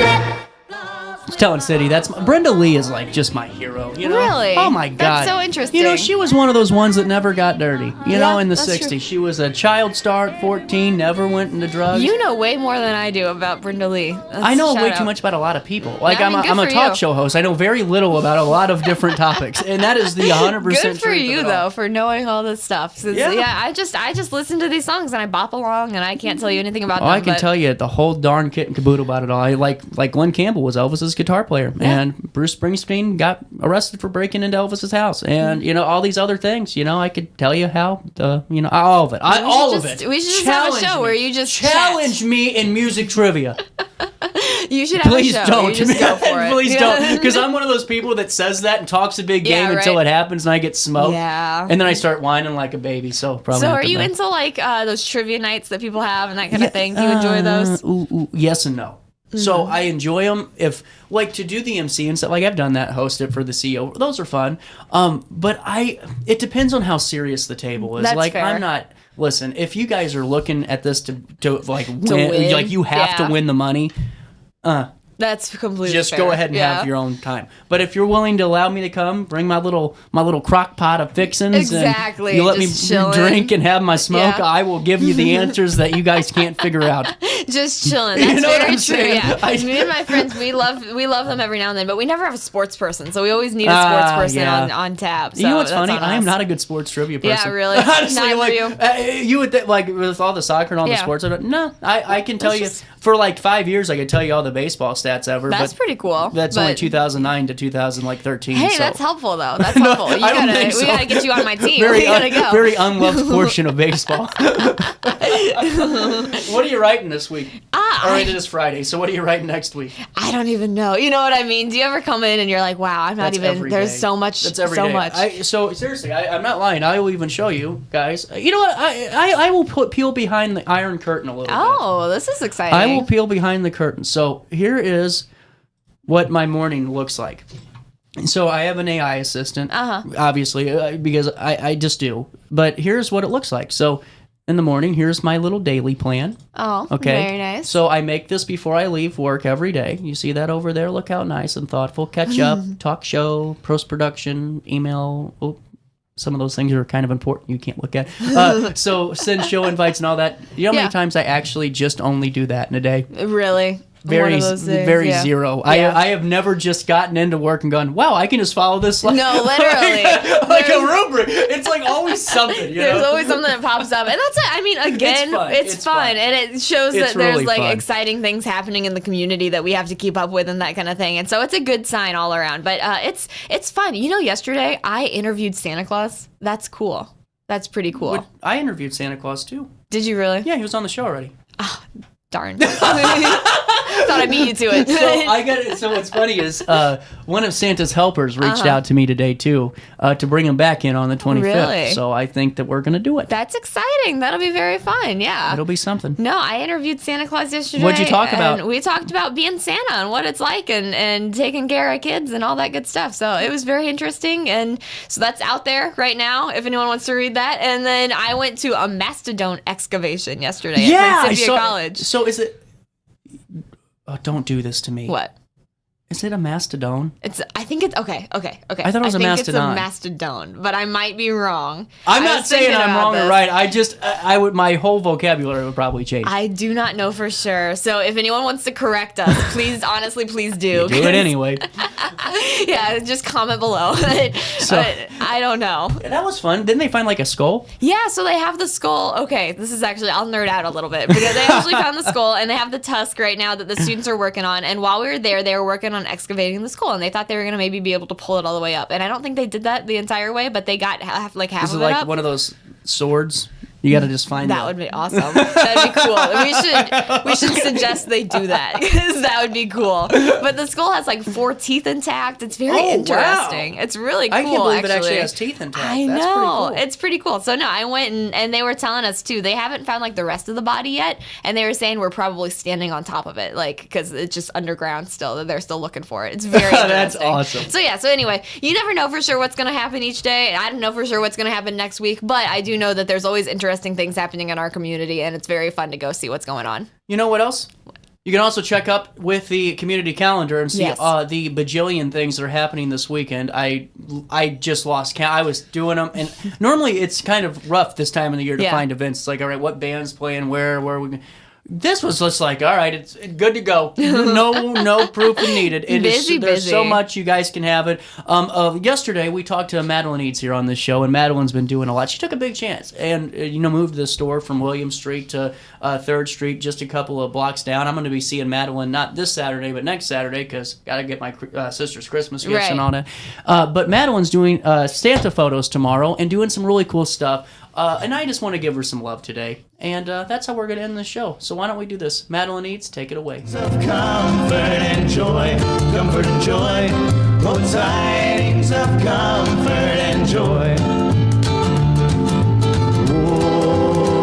Telling City, Brenda Lee is like just my hero. You know? Really? Oh my God. That's so interesting. You know, she was one of those ones that never got dirty. You know, in the that's 60s. true. She was a child star at 14, never went into drugs. You know way more than I do about Brenda Lee. I know way too much about a lot of people. Like, I mean, I'm a good for talk you. show host. I know very little about a lot of different topics. And that is the 100% Good for truth you of it all. though for knowing all this stuff. Yeah. I just listen to these songs and I bop along and I can't tell you anything about Oh, them. I can tell you the whole darn kit and caboodle about it all. Like Glenn Campbell was Elvis's guitar player, and Bruce Springsteen got arrested for breaking into Elvis's house, and you know all these other things. You know, I could tell you how you know all of it. All of it. We should just have a show where you just challenge me in music trivia. You should have Please a show. don't. You just go for it. Please don't, because I'm one of those people that says that and talks a big game until it happens, and I get smoked. Yeah. And then I start whining like a baby. So probably. So have are to you know. into like those trivia nights that people have and that kind of thing? Do you enjoy those? Yes and no. So I enjoy them if, like, to do the MC and stuff. Like, I've done that, host it for the CEO. Those are fun. But it depends on how serious the table is. That's like, fair. I'm not. Listen, if you guys are looking at this to like win, win? like you have to win the money. That's completely Just fair. go ahead and have your own time. But if you're willing to allow me to come, bring my little crock pot of fixins, Exactly, and you let me just chilling. drink and have my smoke, Yeah. I will give you the answers that you guys can't figure out. Just chilling. You That's know what very I'm true. saying? Yeah. Me and my friends, we love them every now and then, but we never have a sports person, so we always need a sports person yeah. on tap. So You know what's that's funny? on I am us. not a good sports trivia person. Yeah, really. Honestly, Not like for you. you would like with all the soccer and all the Yeah. sports. I can tell you for like 5 years. I could tell you all the baseball stats ever. That's but pretty cool. That's only but- 2009 to 2013. Hey, so. that's helpful though. That's helpful. I don't think so. We gotta get you on my team. Very we gotta go. very unloved portion of baseball. What are you writing this week? All right, it is Friday. So what are you writing next week? I don't even know. You know what I mean? Do you ever come in and you're like, wow, I'm not That's even. every There's day. so much. That's every so day. much. So seriously, I'm not lying. I will even show you guys. You know what? I will peel behind the iron curtain a little bit. Oh, this is exciting. I will peel behind the curtain. So here is what my morning looks like. So I have an AI assistant, obviously, because I just do. But here's what it looks like. So in the morning, here's my little daily plan. Oh, Okay. very nice. So I make this before I leave work every day. You see that over there? Look how nice and thoughtful. Catch up, talk show, post-production, email. Oh, some of those things are kind of important you can't look at. So send show invites and all that. You know how many times I actually just only do that in a day? Really? very, those things, very yeah. zero. Yeah. I have never just gotten into work and gone, wow, I can just follow this. Like, No, literally. like a rubric. It's like always something. You There's know? always something that pops up, and that's it. I mean, again, it's fun, and it shows It's that there's really like fun. exciting things happening in the community that we have to keep up with and that kind of thing. And so it's a good sign all around. But it's fun. You know, yesterday I interviewed Santa Claus. That's cool. That's pretty cool. I interviewed Santa Claus too. Did you really? Yeah, he was on the show already. Darn. Thought I beat you to it. So I got it. So what's funny is one of Santa's helpers reached out to me today too to bring him back in on the 25th. Really? So I think that we're gonna do it. That's exciting. That'll be very fun. Yeah. It'll be something. No, I interviewed Santa Claus yesterday. What'd you talk about? And we talked about being Santa and what it's like and taking care of kids and all that good stuff. So it was very interesting. And so that's out there right now if anyone wants to read that. And then I went to a mastodon excavation yesterday at Principia College. So is it? Oh, don't do this to me. What? Is it a mastodon? I think it's okay. I thought it was a mastodon. It's a mastodon, but I might be wrong. I'm not saying I'm wrong or right. I would. My whole vocabulary would probably change. I do not know for sure. So if anyone wants to correct us, please, honestly, please do. You do it anyway. Yeah, just comment below. But I don't know. That was fun. Didn't they find like a skull? Yeah, so they have the skull. Okay, this is actually, I'll nerd out a little bit because they actually found the skull and they have the tusk right now that the students are working on. And while we were there, they were working on excavating the skull and they thought they were going to maybe be able to pull it all the way up. And I don't think they did that the entire way, but they got half of it Is it like up. one of those swords? You got to just find that. Would be awesome. That'd be cool. We should suggest they do that because that would be cool. But the skull has like 4 teeth intact. It's very interesting. Wow. It's really cool. I can't believe actually. it actually has teeth intact. I know. That's pretty cool. It's pretty cool. So no, I went and they were telling us too. They haven't found like the rest of the body yet, and they were saying we're probably standing on top of it, like because it's just underground still. They're still looking for it. It's very interesting. That's awesome. So yeah. So anyway, you never know for sure what's going to happen each day. I don't know for sure what's going to happen next week, but I do know that there's always interesting things happening in our community, and it's very fun to go see what's going on. You know what else? You can also check up with the community calendar and see the bajillion things that are happening this weekend. I just lost count. I was doing them, and normally it's kind of rough this time of the year to find events. It's like, all right, what band's playing where are we? This was just like, all right, it's good to go. No proof needed. There's so much you guys can have it. Yesterday we talked to Madeline Eads here on this show, and Madeline's been doing a lot. She took a big chance and moved the store from William Street to 3rd Street, just a couple of blocks down. I'm going to be seeing Madeline not this Saturday, but next Saturday because got to get my sister's Christmas gifts and all that. But Madeline's doing Santa photos tomorrow and doing some really cool stuff. And I just want to give her some love today. And that's how we're going to end the show. So why don't we do this? Madeline Eads, take it away. Comfort and joy, comfort and joy. Oh, tidings of comfort and joy.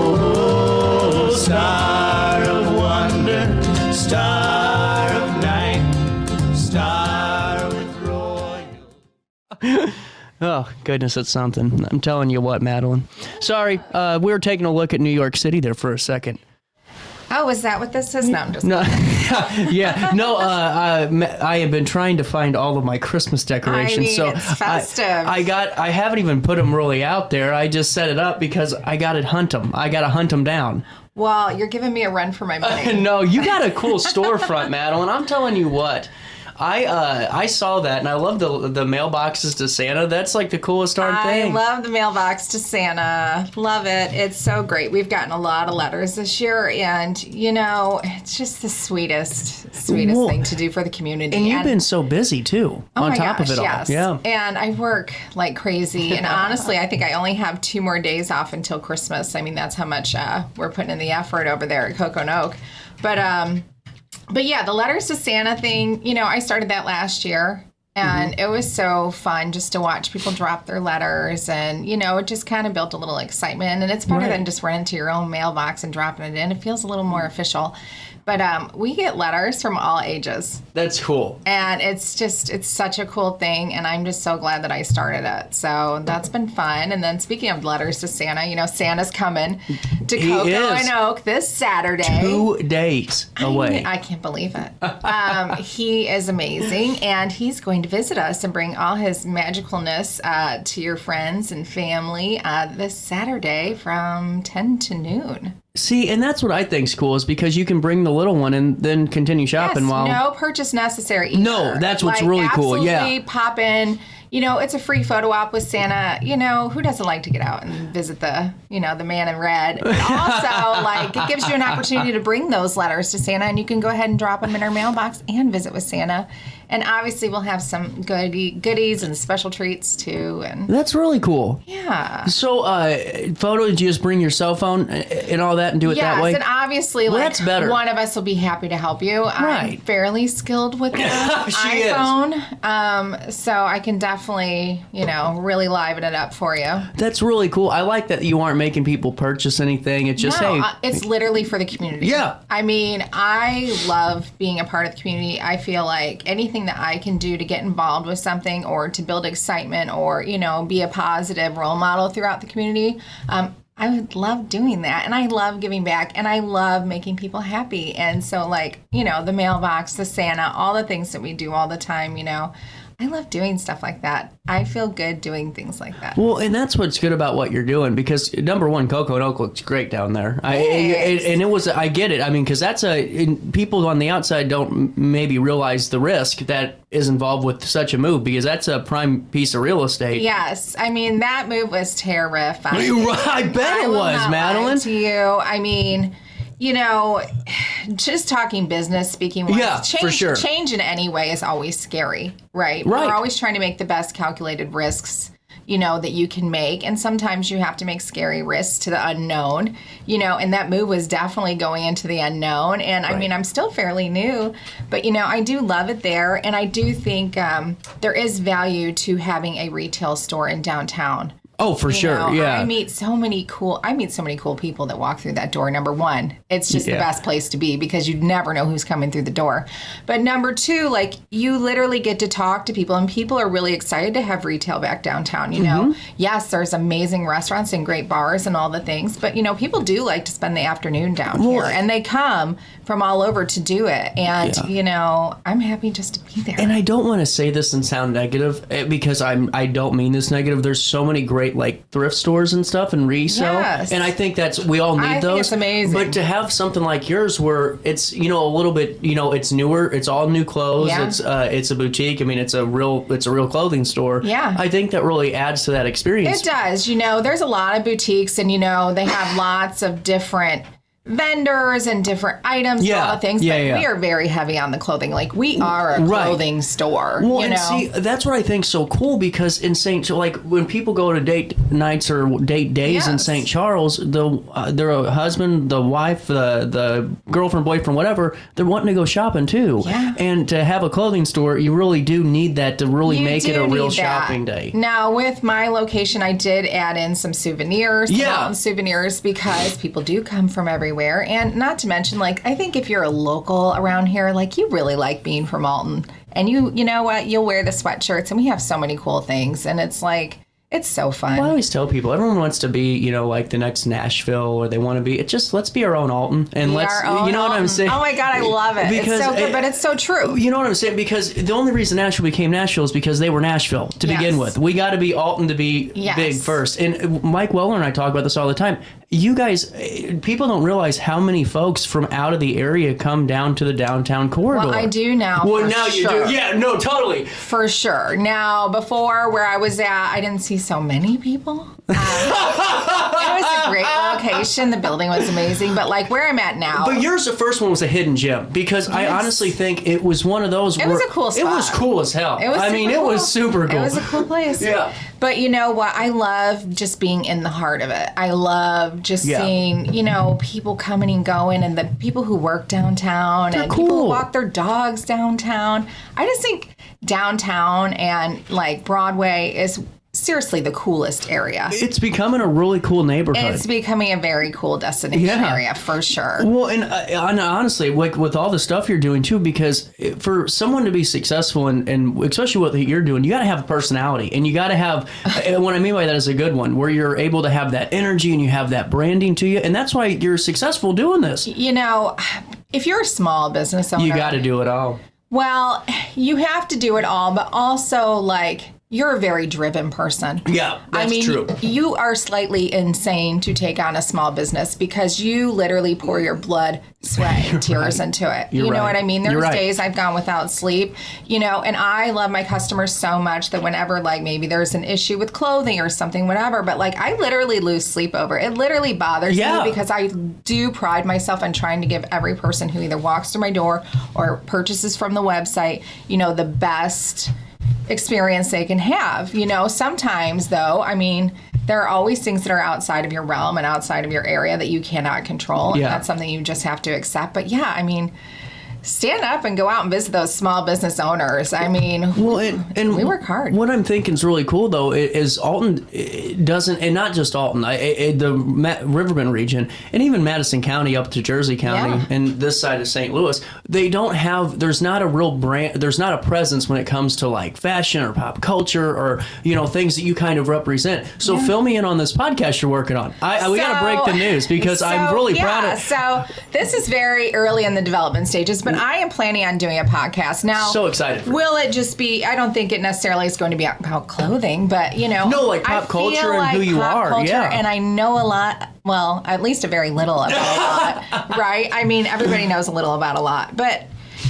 Oh, star of wonder, star of night, star with royal. Oh, goodness, it's something. I'm telling you what, Madeline. Sorry, we were taking a look at New York City there for a second. Oh, is that what this is? No, I'm just... No, I have been trying to find all of my Christmas decorations. It's festive. I haven't even put them really out there. I just set it up because I got to hunt them. I got to hunt them down. Well, you're giving me a run for my money. No, you got a cool storefront, Madeline. I'm telling you what. I saw that, and I love the mailboxes to Santa. That's like the coolest darn thing. I love the mailbox to Santa. Love it. It's so great. We've gotten a lot of letters this year, and, it's just the sweetest thing to do for the community. And you've been so busy, too, on top of it all. Yes. Yeah. And I work like crazy, and honestly, I think I only have 2 more days off until Christmas. I mean, that's how much we're putting in the effort over there at Cocoa and Oak. But yeah, the letters to Santa thing, I started that last year, and it was so fun just to watch people drop their letters, and, it just kind of built a little excitement, and it's better than just running to your own mailbox and dropping it in. It feels a little more official. But we get letters from all ages. That's cool. And it's such a cool thing, and I'm just so glad that I started it. So that's been fun. And then speaking of letters to Santa, Santa's coming to Cocoa and Oak this Saturday. 2 days away. I can't believe it. He is amazing, and he's going coming to visit us and bring all his magicalness to your friends and family this Saturday from 10 to noon. See, and that's what I think's cool is because you can bring the little one and then continue shopping while... no purchase necessary either. No, that's what's really cool. Yeah. Absolutely pop in. You know, it's a free photo op with Santa. You know, who doesn't like to get out and visit the man in red? But also, like, it gives you an opportunity to bring those letters to Santa, and you can go ahead and drop them in our mailbox and visit with Santa. And obviously, we'll have some goodies and special treats, too. And that's really cool. Yeah. So, photo, did you just bring your cell phone and all that and do it that way? Yes, and obviously, that's better. One of us will be happy to help you. Right. I'm fairly skilled with the iPhone. So I can definitely, really liven it up for you. That's really cool. I like that you aren't making people purchase anything. It's just, it's literally for the community. Yeah. I mean, I love being a part of the community. I feel like anything that I can do to get involved with something or to build excitement or, be a positive role model throughout the community, I would love doing that. And I love giving back and I love making people happy. And so the mailbox, the Santa, all the things that we do all the time, I love doing stuff like that. I feel good doing things like that. Well, and that's what's good about what you're doing because number one, Cocoa and Oak looks great down there. I get it. I mean, because people on the outside don't maybe realize the risk that is involved with such a move because that's a prime piece of real estate. Yes. I mean, that move was terrifying. I bet it was, Madeline. To you. I mean... just talking business, speaking wise, for sure. Change in any way is always scary, right? We're always trying to make the best calculated risks, that you can make. And sometimes you have to make scary risks to the unknown, and that move was definitely going into the unknown. And I mean, I'm still fairly new, but, I do love it there. And I do think there is value to having a retail store in downtown. Oh, for sure. Yeah. I meet so many cool people that walk through that door. Number one, it's just the best place to be because you never know who's coming through the door. But number two, you literally get to talk to people and people are really excited to have retail back downtown, know. Yes, there's amazing restaurants and great bars and all the things, but people do like to spend the afternoon down here and they come from all over to do it. And, I'm happy just to be there. And I don't want to say this and sound negative because I don't mean this negative. There's so many great thrift stores and stuff and resale. Yes. And I think we all need those. I think it's amazing. But to have something like yours where it's, a little bit, it's newer, it's all new clothes, it's a boutique. I mean, it's a real clothing store. Yeah. I think that really adds to that experience. It does. There's a lot of boutiques and, they have lots of different vendors and different items and all the things, but we are very heavy on the clothing. We are a clothing store. Well, and see, that's what I think's so cool because in when people go to date nights or date days in St. Charles, their husband, the wife, the girlfriend, boyfriend, whatever, they're wanting to go shopping too. Yeah. And to have a clothing store, you really do need that to really make it a real shopping day. Now, with my location, I did add in some souvenirs, souvenirs, because people do come from everywhere. And not to mention, I think if you're a local around here, you really like being from Alton. And you know what? You'll wear the sweatshirts, and we have so many cool things. And it's it's so fun. Well, I always tell people, everyone wants to be, the next Nashville, or they want to be. It's just, let's be our own Alton. And what I'm saying? Oh my God, I love it. Because it's so good, but it's so true. You know what I'm saying? Because the only reason Nashville became Nashville is because they were Nashville to begin with. We got to be Alton to be big first. And Mike Weller and I talk about this all the time. You guys, people don't realize how many folks from out of the area come down to the downtown corridor. Well, I do now. Well, now you do. Yeah, no, totally. For sure. Now, before where I was at, I didn't see so many people. It was a great location. The building was amazing. But where I'm at now. But yours, the first one was a hidden gem because I honestly think it was one of those. It was a cool spot. It was cool as hell. It was super cool. It was a cool place. Yeah. But you know what? I love just being in the heart of it. I love just seeing, people coming and going and the people who work downtown and people who walk their dogs downtown. I just think downtown and Broadway is seriously the coolest area. It's becoming a really cool neighborhood. It's becoming a very cool destination area for sure. Well, and honestly, with all the stuff you're doing too, because for someone to be successful and especially what you're doing, you got to have a personality, and you got to have. And what I mean by that is a good one, where you're able to have that energy and you have that branding to you, and that's why you're successful doing this. If you're a small business owner, you got to do it all. Well, you have to do it all, but also, like, you're a very driven person. Yeah, that's true. You are slightly insane to take on a small business because you literally pour your blood, sweat, and tears into it. You know what I mean? There's days I've gone without sleep, and I love my customers so much that whenever, like, maybe there's an issue with clothing or something, whatever, but, like, I literally lose sleep over it. It literally bothers me because I do pride myself on trying to give every person who either walks through my door or purchases from the website, the best experience they can have. Sometimes, though, there are always things that are outside of your realm and outside of your area that you cannot control. And that's something you just have to accept. But stand up and go out and visit those small business owners. We work hard. What I'm thinking is really cool, though, is Alton doesn't, and not just Alton, the Riverbend region, and even Madison County up to Jersey County and this side of St. Louis, they don't have, there's not a real brand, there's not a presence when it comes to like fashion or pop culture or, things that you kind of represent. So fill me in on this podcast you're working on. We got to break the news because I'm really proud of it. So this is very early in the development stages, but I am planning on doing a podcast now. So excited. Will it just be? I don't think it necessarily is going to be about clothing, but no, like pop culture and who you are. And I know a lot. Well, at least a very little about a lot, right? Everybody knows a little about a lot, but.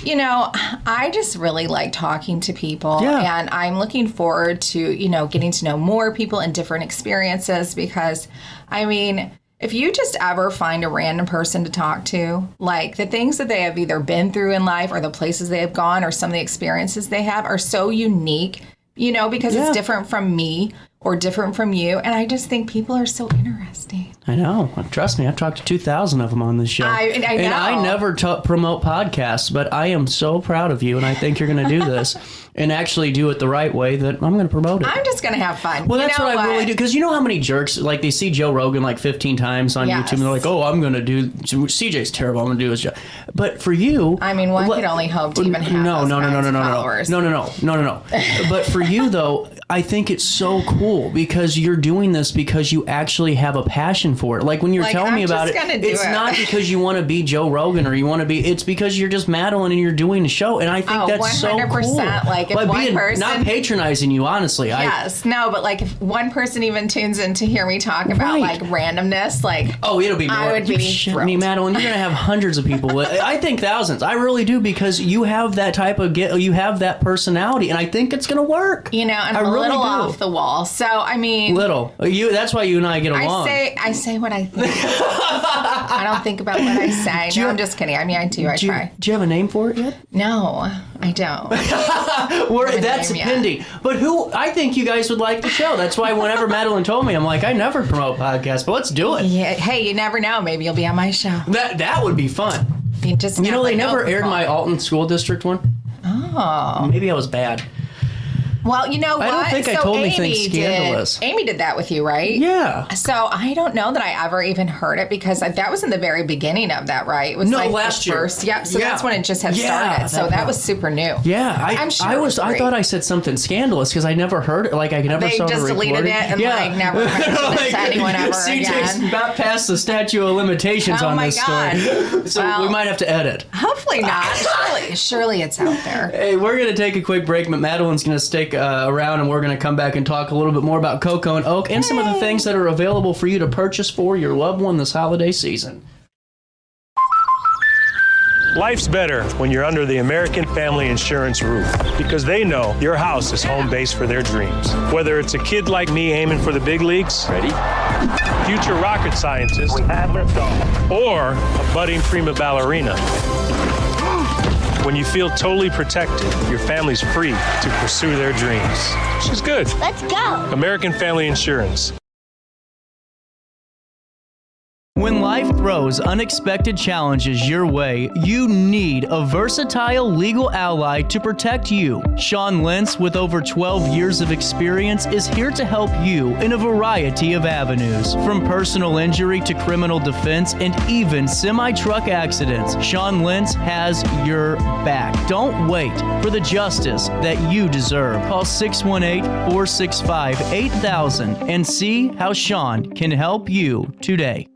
I just really like talking to people, and I'm looking forward to, getting to know more people and different experiences because, if you just ever find a random person to talk to, like the things that they have either been through in life or the places they have gone or some of the experiences they have are so unique, because it's different from me or different from you. And I just think people are so interesting. I know. Trust me, I've talked to 2,000 of them on this show. I know. And I never promote podcasts, but I am so proud of you, and I think you're going to do this and actually do it the right way that I'm going to promote it. I'm just going to have fun. Well, that's what I really do. Because you know how many jerks, like they see Joe Rogan like 15 times on YouTube, and they're like, oh, I'm going to do, CJ's terrible, I'm going to do his job. But for you... one could only hope to even have followers. No. But for you, though, I think it's so cool because you're doing this because you actually have a passion for it. Like when you're telling me about it, it's not because you want to be Joe Rogan or you want to be, it's because you're just Madeline and you're doing the show. And I think that's 100%, so cool. Like if one person, not patronizing you, honestly. Yes, but like if one person even tunes in to hear me talk about like randomness, like it'll be more. I would be thrilled. Madeline, you're gonna have hundreds of people. I think thousands. I really do because you have that type of you have that personality, and I think it's gonna work. And I'm a little off the wall, so little. That's why you and I get along. I say what I think. I don't think about what I say. I'm just kidding. I do. I try. Do you have a name for it yet? No, I don't. That's pending. But I think you guys would like the show. That's why whenever Madeline told me, I'm like, I never promote podcasts, but let's do it. Yeah. Hey, you never know. Maybe you'll be on my show. That would be fun. They never aired my Alton School District one. Oh. Maybe I was bad. Well, you know what? I don't think I told anything scandalous. Amy did that with you, right? Yeah. So I don't know that I ever even heard it because that was in the very beginning of that, right? It was last year. Yep. So that's when it just had started. So that was super new. Yeah. I'm sure I thought I said something scandalous because I never heard it. Like I never saw the recording. They just deleted it and never mentioned it to anyone ever again. CJ's not past the statute of limitations on this story. So we might have to edit. Hopefully not. Surely it's out there. Hey, we're going to take a quick break, but Madeline's going to stick around and we're going to come back and talk a little bit more about Cocoa and Oak and some of the things that are available for you to purchase for your loved one this holiday season. Life's better when you're under the American Family Insurance roof because they know your house is home base for their dreams. Whether it's a kid like me aiming for the big leagues, ready? Future rocket scientist, or a budding prima ballerina. When you feel totally protected, your family's free to pursue their dreams. She's good. Let's go. American Family Insurance. When life throws unexpected challenges your way, you need a versatile legal ally to protect you. Sean Lentz, with over 12 years of experience, is here to help you in a variety of avenues. From personal injury to criminal defense and even semi-truck accidents, Sean Lentz has your back. Don't wait for the justice that you deserve. Call 618-465-8000 and see how Sean can help you today.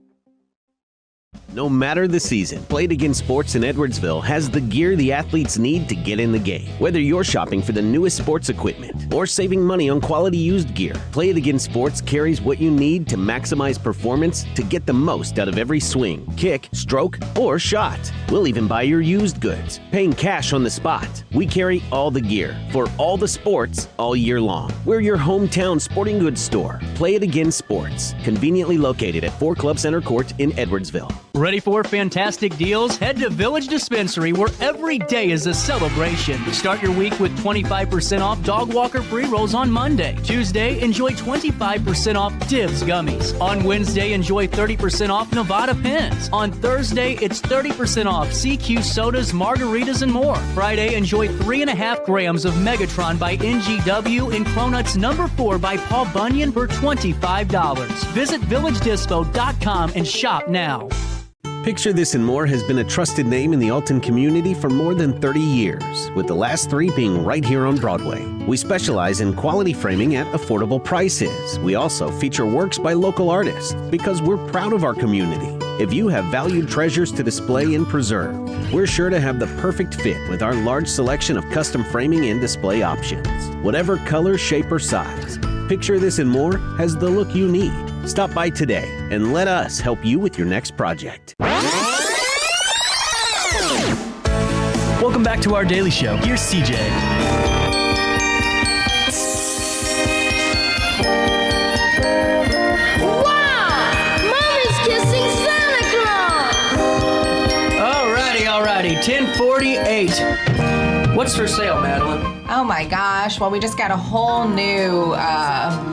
No matter the season, Play It Again Sports in Edwardsville has the gear the athletes need to get in the game. Whether you're shopping for the newest sports equipment or saving money on quality used gear, Play It Again Sports carries what you need to maximize performance to get the most out of every swing, kick, stroke, or shot. We'll even buy your used goods, paying cash on the spot. We carry all the gear for all the sports all year long. We're your hometown sporting goods store. Play It Again Sports, conveniently located at 4 Club Center Court in Edwardsville. Ready for fantastic deals? Head to Village Dispensary, where every day is a celebration. Start your week with 25% off dog walker pre-rolls on Monday. Tuesday, enjoy 25% off Dibs gummies. On Wednesday, enjoy 30% off Nevada pins. On Thursday, it's 30% off CQ sodas, margaritas, and more. Friday, enjoy 3.5 grams of Megatron by NGW and Cronuts number 4 by Paul Bunyan for $25. Visit villagedispo.com and shop now. Picture This and More has been a trusted name in the Alton community for more than 30 years, with the last 3 being right here on Broadway. We specialize in quality framing at affordable prices. We also feature works by local artists because we're proud of our community. If you have valued treasures to display and preserve, we're sure to have the perfect fit with our large selection of custom framing and display options. Whatever color, shape, or size, Picture This and More has the look you need. Stop by today and let us help you with your next project. Welcome back to our daily show. Here's CJ. Alrighty, 10:48. What's for sale, Madeline? Oh my gosh. Well, we just got a whole new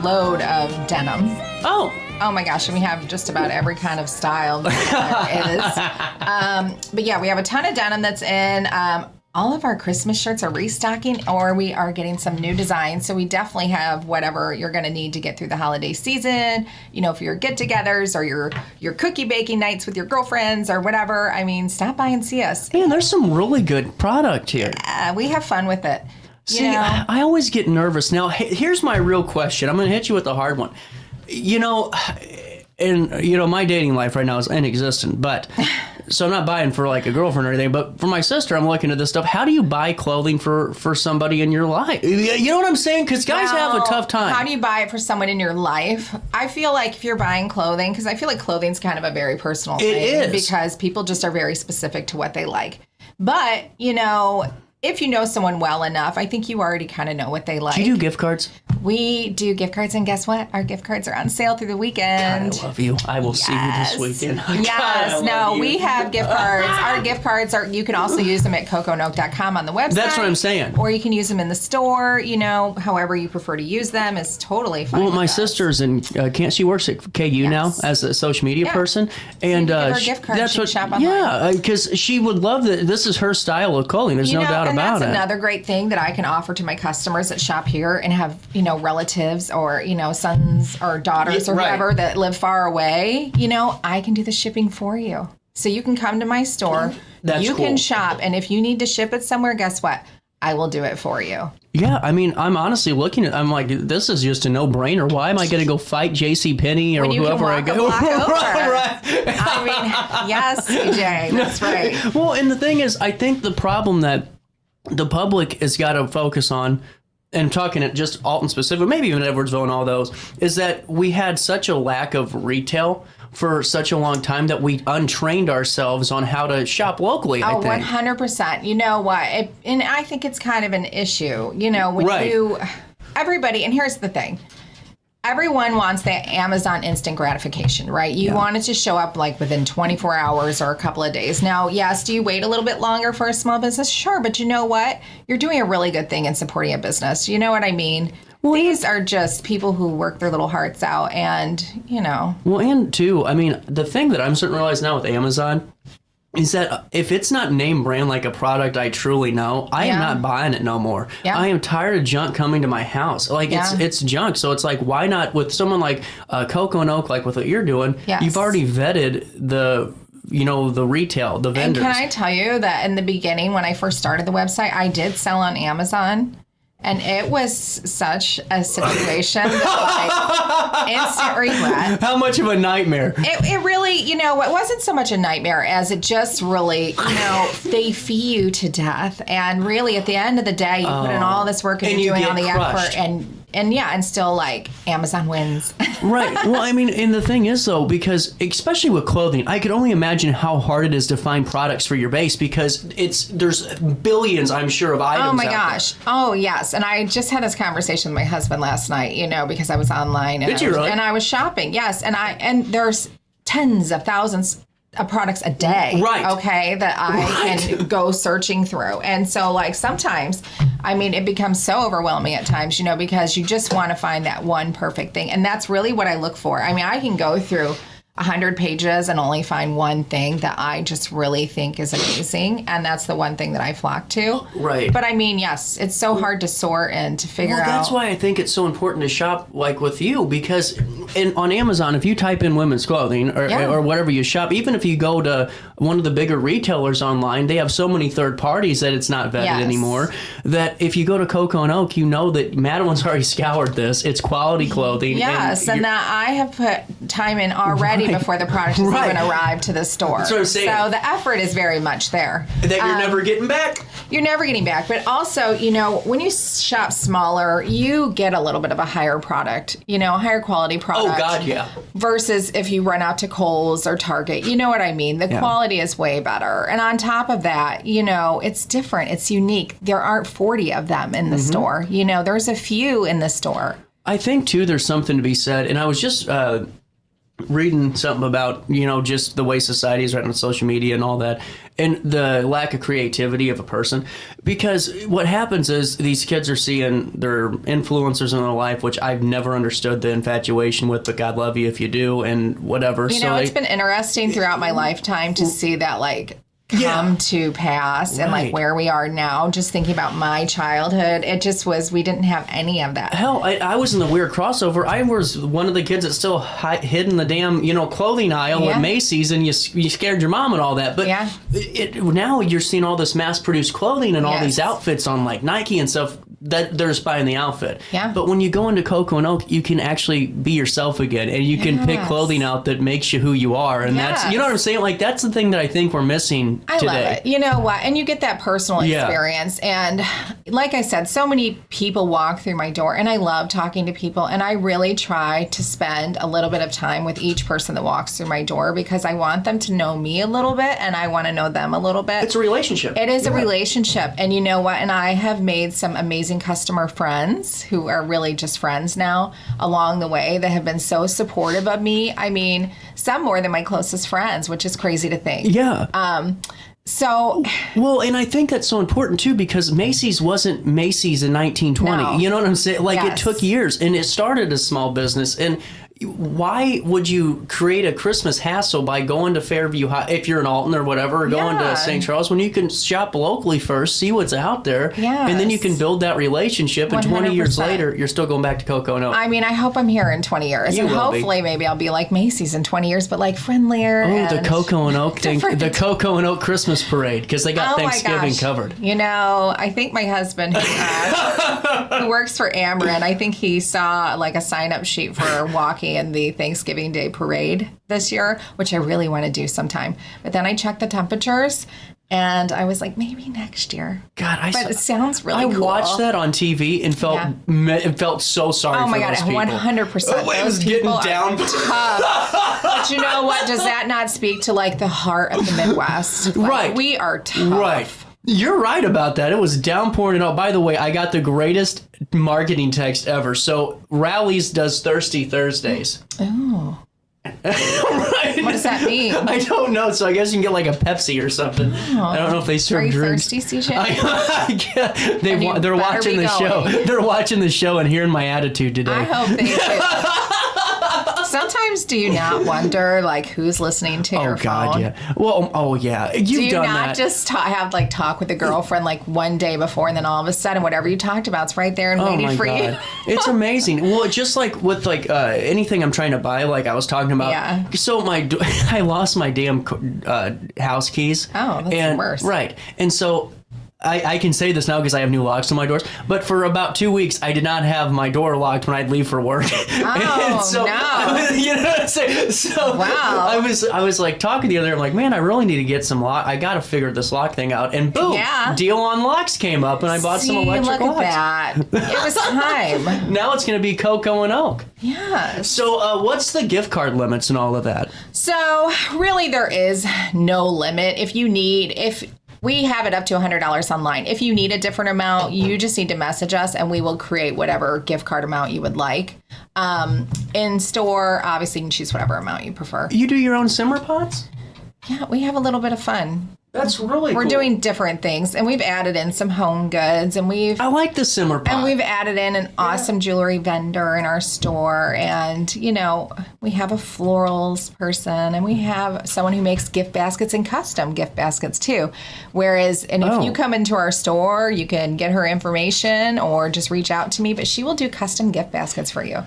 load of denim. Oh my gosh, and we have just about every kind of style there is. But yeah, we have a ton of denim that's in. All of our Christmas shirts are restocking, or we are getting some new designs. So we definitely have whatever you're going to need to get through the holiday season. You know, for your get-togethers or your cookie baking nights with your girlfriends or whatever. I mean, stop by and see us. Man, there's some really good product here. Yeah, we have fun with it. See, I always get nervous. Now, here's my real question. I'm going to hit you with the hard one. You know, and my dating life right now is inexistent, but so I'm not buying for like a girlfriend or anything, but for my sister, I'm looking at this stuff. How do you buy clothing for somebody in your life? You know what I'm saying? Because guys have a tough time. How do you buy it for someone in your life? I feel like if you're buying clothing, because I feel like clothing's kind of a very personal thing. It is. Because people just are very specific to what they like. But, if you know someone well enough, I think you already kind of know what they like. Do you do gift cards? We do gift cards, and guess what? Our gift cards are on sale through the weekend. God, I love you. I will see you this weekend. Yes. No, we have gift cards. Our gift cards you can also use them at coconoke.com on the website. That's what I'm saying. Or you can use them in the store, however you prefer to use them is totally fine. Well, my sister's she works at KU now as a social media person. And give her a gift card. that's She'd shop online. Yeah, because she would love that. This is her style of clothing. There's no doubt about it. And that's another great thing that I can offer to my customers that shop here and have, relatives or, sons or daughters or whoever that live far away. I can do the shipping for you. So you can come to my store. That's you cool. can shop. And if you need to ship it somewhere, guess what? I will do it for you. Yeah, I mean, I'm honestly looking at I'm like, this is just a no-brainer. Why am I going to go fight JCPenney or whoever I go? Right. I mean, yes, CJ, that's right. Well, and the thing is, I think the problem that the public has got to focus on, and talking at just Alton specific, maybe even Edwardsville and all those, is that we had such a lack of retail for such a long time that we untrained ourselves on how to shop locally, I think. 100%. You know what? And I think it's kind of an issue, when everybody, and here's the thing. Everyone wants that Amazon instant gratification, right? You want it to show up like within 24 hours or a couple of days. Now, yes, do you wait a little bit longer for a small business? Sure, but you know what? You're doing a really good thing in supporting a business. You know what I mean? Well, these are just people who work their little hearts out and, Well, and too, I mean, the thing that I'm starting to realize now with Amazon is that if it's not name brand like a product I truly know, I am not buying it no more. Yeah. I am tired of junk coming to my house. Like it's junk. So it's like, why not with someone like Coco and Oak, like with what you're doing, you've already vetted the retail, the vendors. And can I tell you that in the beginning, when I first started the website, I did sell on Amazon. And it was such a situation that, like, instant regret. How much of a nightmare? It really, it wasn't so much a nightmare as it just really, they fee you to death. And really, at the end of the day, you put in all this work and you're doing all the effort. And still, like, Amazon wins. Right. Well, I mean, and the thing is, though, because especially with clothing, I could only imagine how hard it is to find products for your base because there's billions, I'm sure, of items. Oh, my out gosh. there. Oh, yes. And I just had this conversation with my husband last night, because I was online. And And I was shopping, yes. And there's tens of thousands of products a day, right? Okay, that I can go searching through, and so like sometimes, I mean, it becomes so overwhelming at times, because you just want to find that one perfect thing, and that's really what I look for. I mean, I can go through 100 pages and only find one thing that I just really think is amazing, and that's the one thing that I flock to. Right. But I mean, yes, it's so hard to sort and to figure out. That's why I think it's so important to shop like with you, because on Amazon, if you type in women's clothing or whatever you shop, even if you go to one of the bigger retailers online, they have so many third parties that it's not vetted anymore, that if you go to Coco and Oak, that Madeline's already scoured this. It's quality clothing. Yes, and that I have put time in already before the product has even arrived to the store. That's what I'm saying. So the effort is very much there. That you're never getting back? You're never getting back. But also, when you shop smaller, you get a little bit of a higher product, a higher quality product. Oh, God, yeah. Versus if you run out to Kohl's or Target. You know what I mean? The quality is way better. And on top of that, it's different. It's unique. There aren't 40 of them in the store. There's a few in the store. I think, too, there's something to be said. And I was just reading something about, just the way society is right on social media and all that, and the lack of creativity of a person. Because what happens is these kids are seeing their influencers in their life, which I've never understood the infatuation with, but God love you if you do, and whatever. It's been interesting throughout my lifetime to see that, like, come to pass and like where we are now. Just thinking about my childhood, it just was, we didn't have any of that. Hell, I was in the weird crossover. I was one of the kids that still hid in the damn clothing aisle at Macy's, and you scared your mom and all that. But now you're seeing all this mass produced clothing and all these outfits on like Nike and stuff that they're just buying the outfit. Yeah. But when you go into Coco and Oak, you can actually be yourself again, and you can pick clothing out that makes you who you are, and that's, you know what I'm saying? Like, that's the thing that I think we're missing today. I love it. You know what? And you get that personal experience. And like I said, so many people walk through my door, and I love talking to people, and I really try to spend a little bit of time with each person that walks through my door, because I want them to know me a little bit, and I want to know them a little bit. It's a relationship. It is a relationship. And you know what? And I have made some amazing customer friends who are really just friends now along the way that have been so supportive of me. I mean, some more than my closest friends, which is crazy to think. Yeah. Well, and I think that's so important too, because Macy's wasn't Macy's in 1920. No. You know what I'm saying? Like, it took years, and it started as small business. And why would you create a Christmas hassle by going to Fairview High, if you're in Alton or whatever, or going to St. Charles, when you can shop locally first, see what's out there, and then you can build that relationship, and 20 years later, you're still going back to Coco and Oak. I mean, I hope I'm here in 20 years, and hopefully maybe I'll be like Macy's in 20 years, but like friendlier. Oh, the Coco and Oak thing, the Coco and Oak Christmas parade, because they got Thanksgiving covered. You know, I think my husband, who works for Ameren, I think he saw like a sign-up sheet for walking in the Thanksgiving Day parade this year, which I really want to do sometime. But then I checked the temperatures, and I was like, maybe next year. God, but it sounds really cool. I watched that on TV and felt so sorry for those people. Oh my God, 100%. It was getting down. Tough. But you know what? Does that not speak to like the heart of the Midwest? Like, right. We are tough. Right. You're right about that. It was downpouring and all. By the way, I got the greatest marketing text ever. So Rally's does Thirsty Thursdays. Oh. Right. What does that mean? I don't know. So I guess you can get like a Pepsi or something. Oh. I don't know if they serve drinks. Are you thirsty, CJ? They're watching the show. They're watching the show and hearing my attitude today. I hope they do. Sometimes do you not wonder like who's listening to your phone? Oh God, yeah. Well, yeah. You've do you done not that. just talk with a girlfriend like one day before, and then all of a sudden whatever you talked about's right there and waiting for you? It's amazing. Well, just like with like anything I'm trying to buy, like I was talking about. Yeah. So I lost my damn house keys. Oh, that's the worst. Right, and so I can say this now because I have new locks on my doors, but for about 2 weeks, I did not have my door locked when I'd leave for work. Oh, no. You know what I'm saying? So wow. I was like talking the other day, I'm like, man, I really need to get some lock. I got to figure this lock thing out. And boom, deal on locks came up, and I bought some electric look locks. At that. It was time. Now it's going to be Cocoa and Oak. Yeah. So what's the gift card limits and all of that? So really there is no limit. If we have it up to $100 online. If you need a different amount, you just need to message us and we will create whatever gift card amount you would like. In store, obviously you can choose whatever amount you prefer. You do your own simmer pots? Yeah, we have a little bit of fun. That's really We're cool. doing different things, and we've added in some home goods, and I like the simmer pot. And we've added in an awesome jewelry vendor in our store, and, you know, we have a florals person, and we have someone who makes gift baskets and custom gift baskets, too. Whereas, and if you come into our store, you can get her information or just reach out to me, but she will do custom gift baskets for you.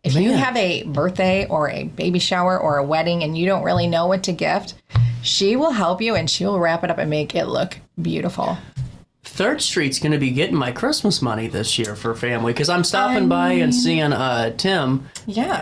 If you have a birthday or a baby shower or a wedding and you don't really know what to gift, she will help you and she will wrap it up and make it look beautiful. 3rd Street's going to be getting my Christmas money this year for family because I'm stopping by and seeing Tim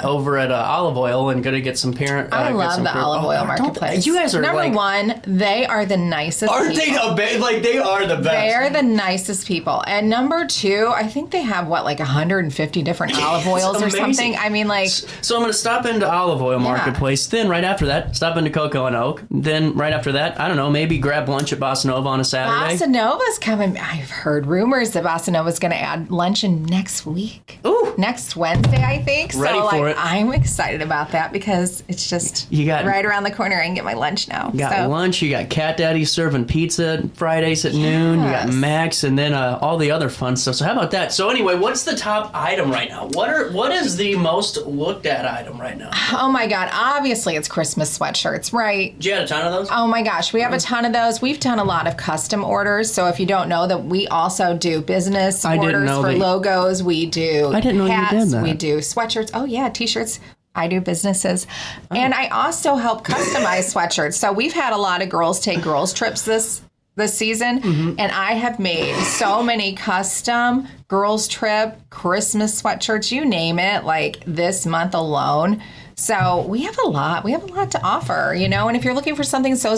over at Olive Oil and going to get some parent. I love the Olive Oil Marketplace. You guys are number one. They are the nicest. Aren't people. they? They are the best. They're the nicest people. And number 2, I think they have like 150 different olive oils or something. I mean, like. So I'm going to stop into Olive Oil Marketplace. Then right after that, stop into Cocoa and Oak. Then right after that, I don't know, maybe grab lunch at Bossa Nova on a Saturday. Bossa Nova's coming. I've heard rumors that Bossa Nova's going to add luncheon next week. Ooh. Next Wednesday, I think. Ready for it. I'm excited about that because it's just right around the corner. I can get my lunch now. You got lunch. You got Cat Daddy serving pizza Fridays at noon. You got Max, and then all the other fun stuff. So how about that? So anyway, what's the top item right now? What is the most looked at item right now? Oh my God! Obviously, it's Christmas sweatshirts, right? Do you have a ton of those? Oh my gosh, we have a ton of those. We've done a lot of custom orders. So if you don't know that, we also do business orders for logos. We do I didn't know hats. You did that. We do sweatshirts. Oh yeah, t-shirts. I do businesses. And I also help customize sweatshirts. So we've had a lot of girls take girls trips this season. And I have made so many custom girls trip, Christmas sweatshirts, you name it, like this month alone. So we have a lot to offer, you know, and if you're looking for something so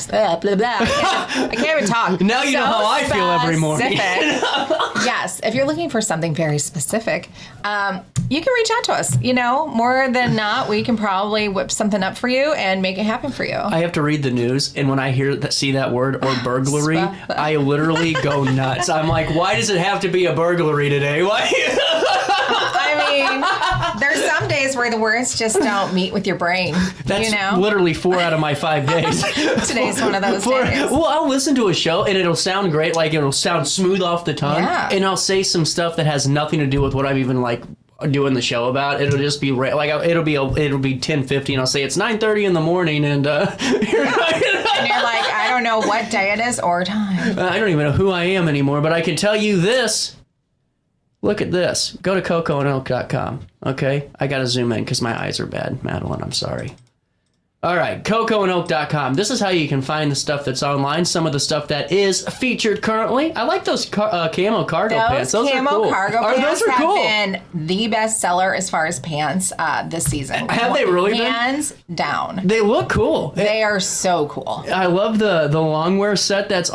blah, blah, blah, I can't even talk. Now you know how I feel every morning. Yes, if you're looking for something very specific, you can reach out to us. You know, more than not, we can probably whip something up for you and make it happen for you. I have to read the news, and when I see that word or burglary, I literally go nuts. I'm like, why does it have to be a burglary today? Why? I mean, there's some days where the words just don't meet with your brain. That's you know? literally 4 out of my 5 days. Today's one of those days. Well, I'll listen to a show and it'll sound great, like it'll sound smooth off the tongue, and I'll say some stuff that has nothing to do with what I'm even like doing the show about. It'll just be like it'll be 10:50, and I'll say it's 9:30 in the morning, and and you're like, I don't know what day it is or time. I don't even know who I am anymore, but I can tell you this. Look at this. Go to cocoandoak.com. Okay? I got to zoom in because my eyes are bad. Madeline, I'm sorry. All right, cocoandoak.com. This is how you can find the stuff that's online, some of the stuff that is featured currently. I like those camo cargo pants. Those camo are cool. Cargo pants those are cool. have been the best seller as far as pants this season. Have they really been? Hands down. They look cool. They are so cool. I love the longwear set. That's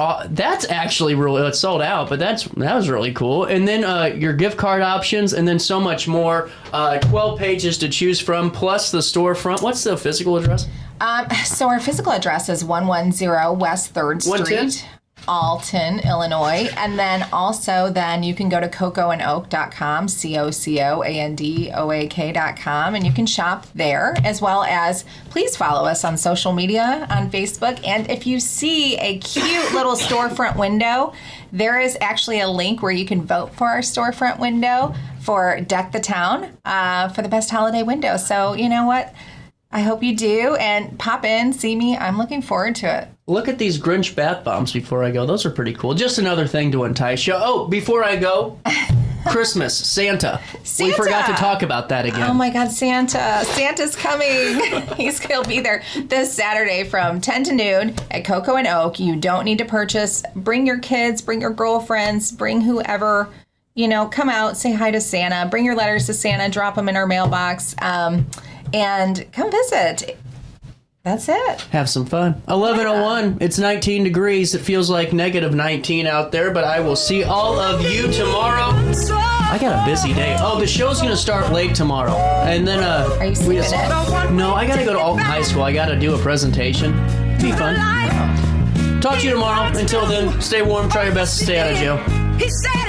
actually really, it's sold out, but that was really cool. And then your gift card options, and then so much more. 12 pages to choose from, plus the storefront. What's the physical address? So our physical address is 110 West 3rd Street, Alton, Illinois. And then you can go to cocoandoak.com, cocoandoak.com, and you can shop there, as well as please follow us on social media, on Facebook. And if you see a cute little storefront window, there is actually a link where you can vote for our storefront window for Deck the Town for the best holiday window. So you know what? I hope you do, and pop in, see me. I'm looking forward to it. Look at these Grinch bath bombs before I go. Those are pretty cool. Just another thing to entice you. Oh, before I go, Christmas, Santa. We forgot to talk about that again. Oh my God, Santa. Santa's coming. He'll be there this Saturday from 10 to noon at Cocoa and Oak. You don't need to purchase. Bring your kids, bring your girlfriends, bring whoever, come out, say hi to Santa, bring your letters to Santa, drop them in our mailbox, and come visit. That's it. Have some fun. 11:01. It's 19 degrees. It feels like negative 19 out there, but I will see all of you tomorrow. I got a busy day. Oh, the show's going to start late tomorrow. And then, Are you sleeping in? No, I got to go to Alton High School. I got to do a presentation. Be fun. Talk to you tomorrow. Until then, stay warm. Try your best to stay out of jail. He said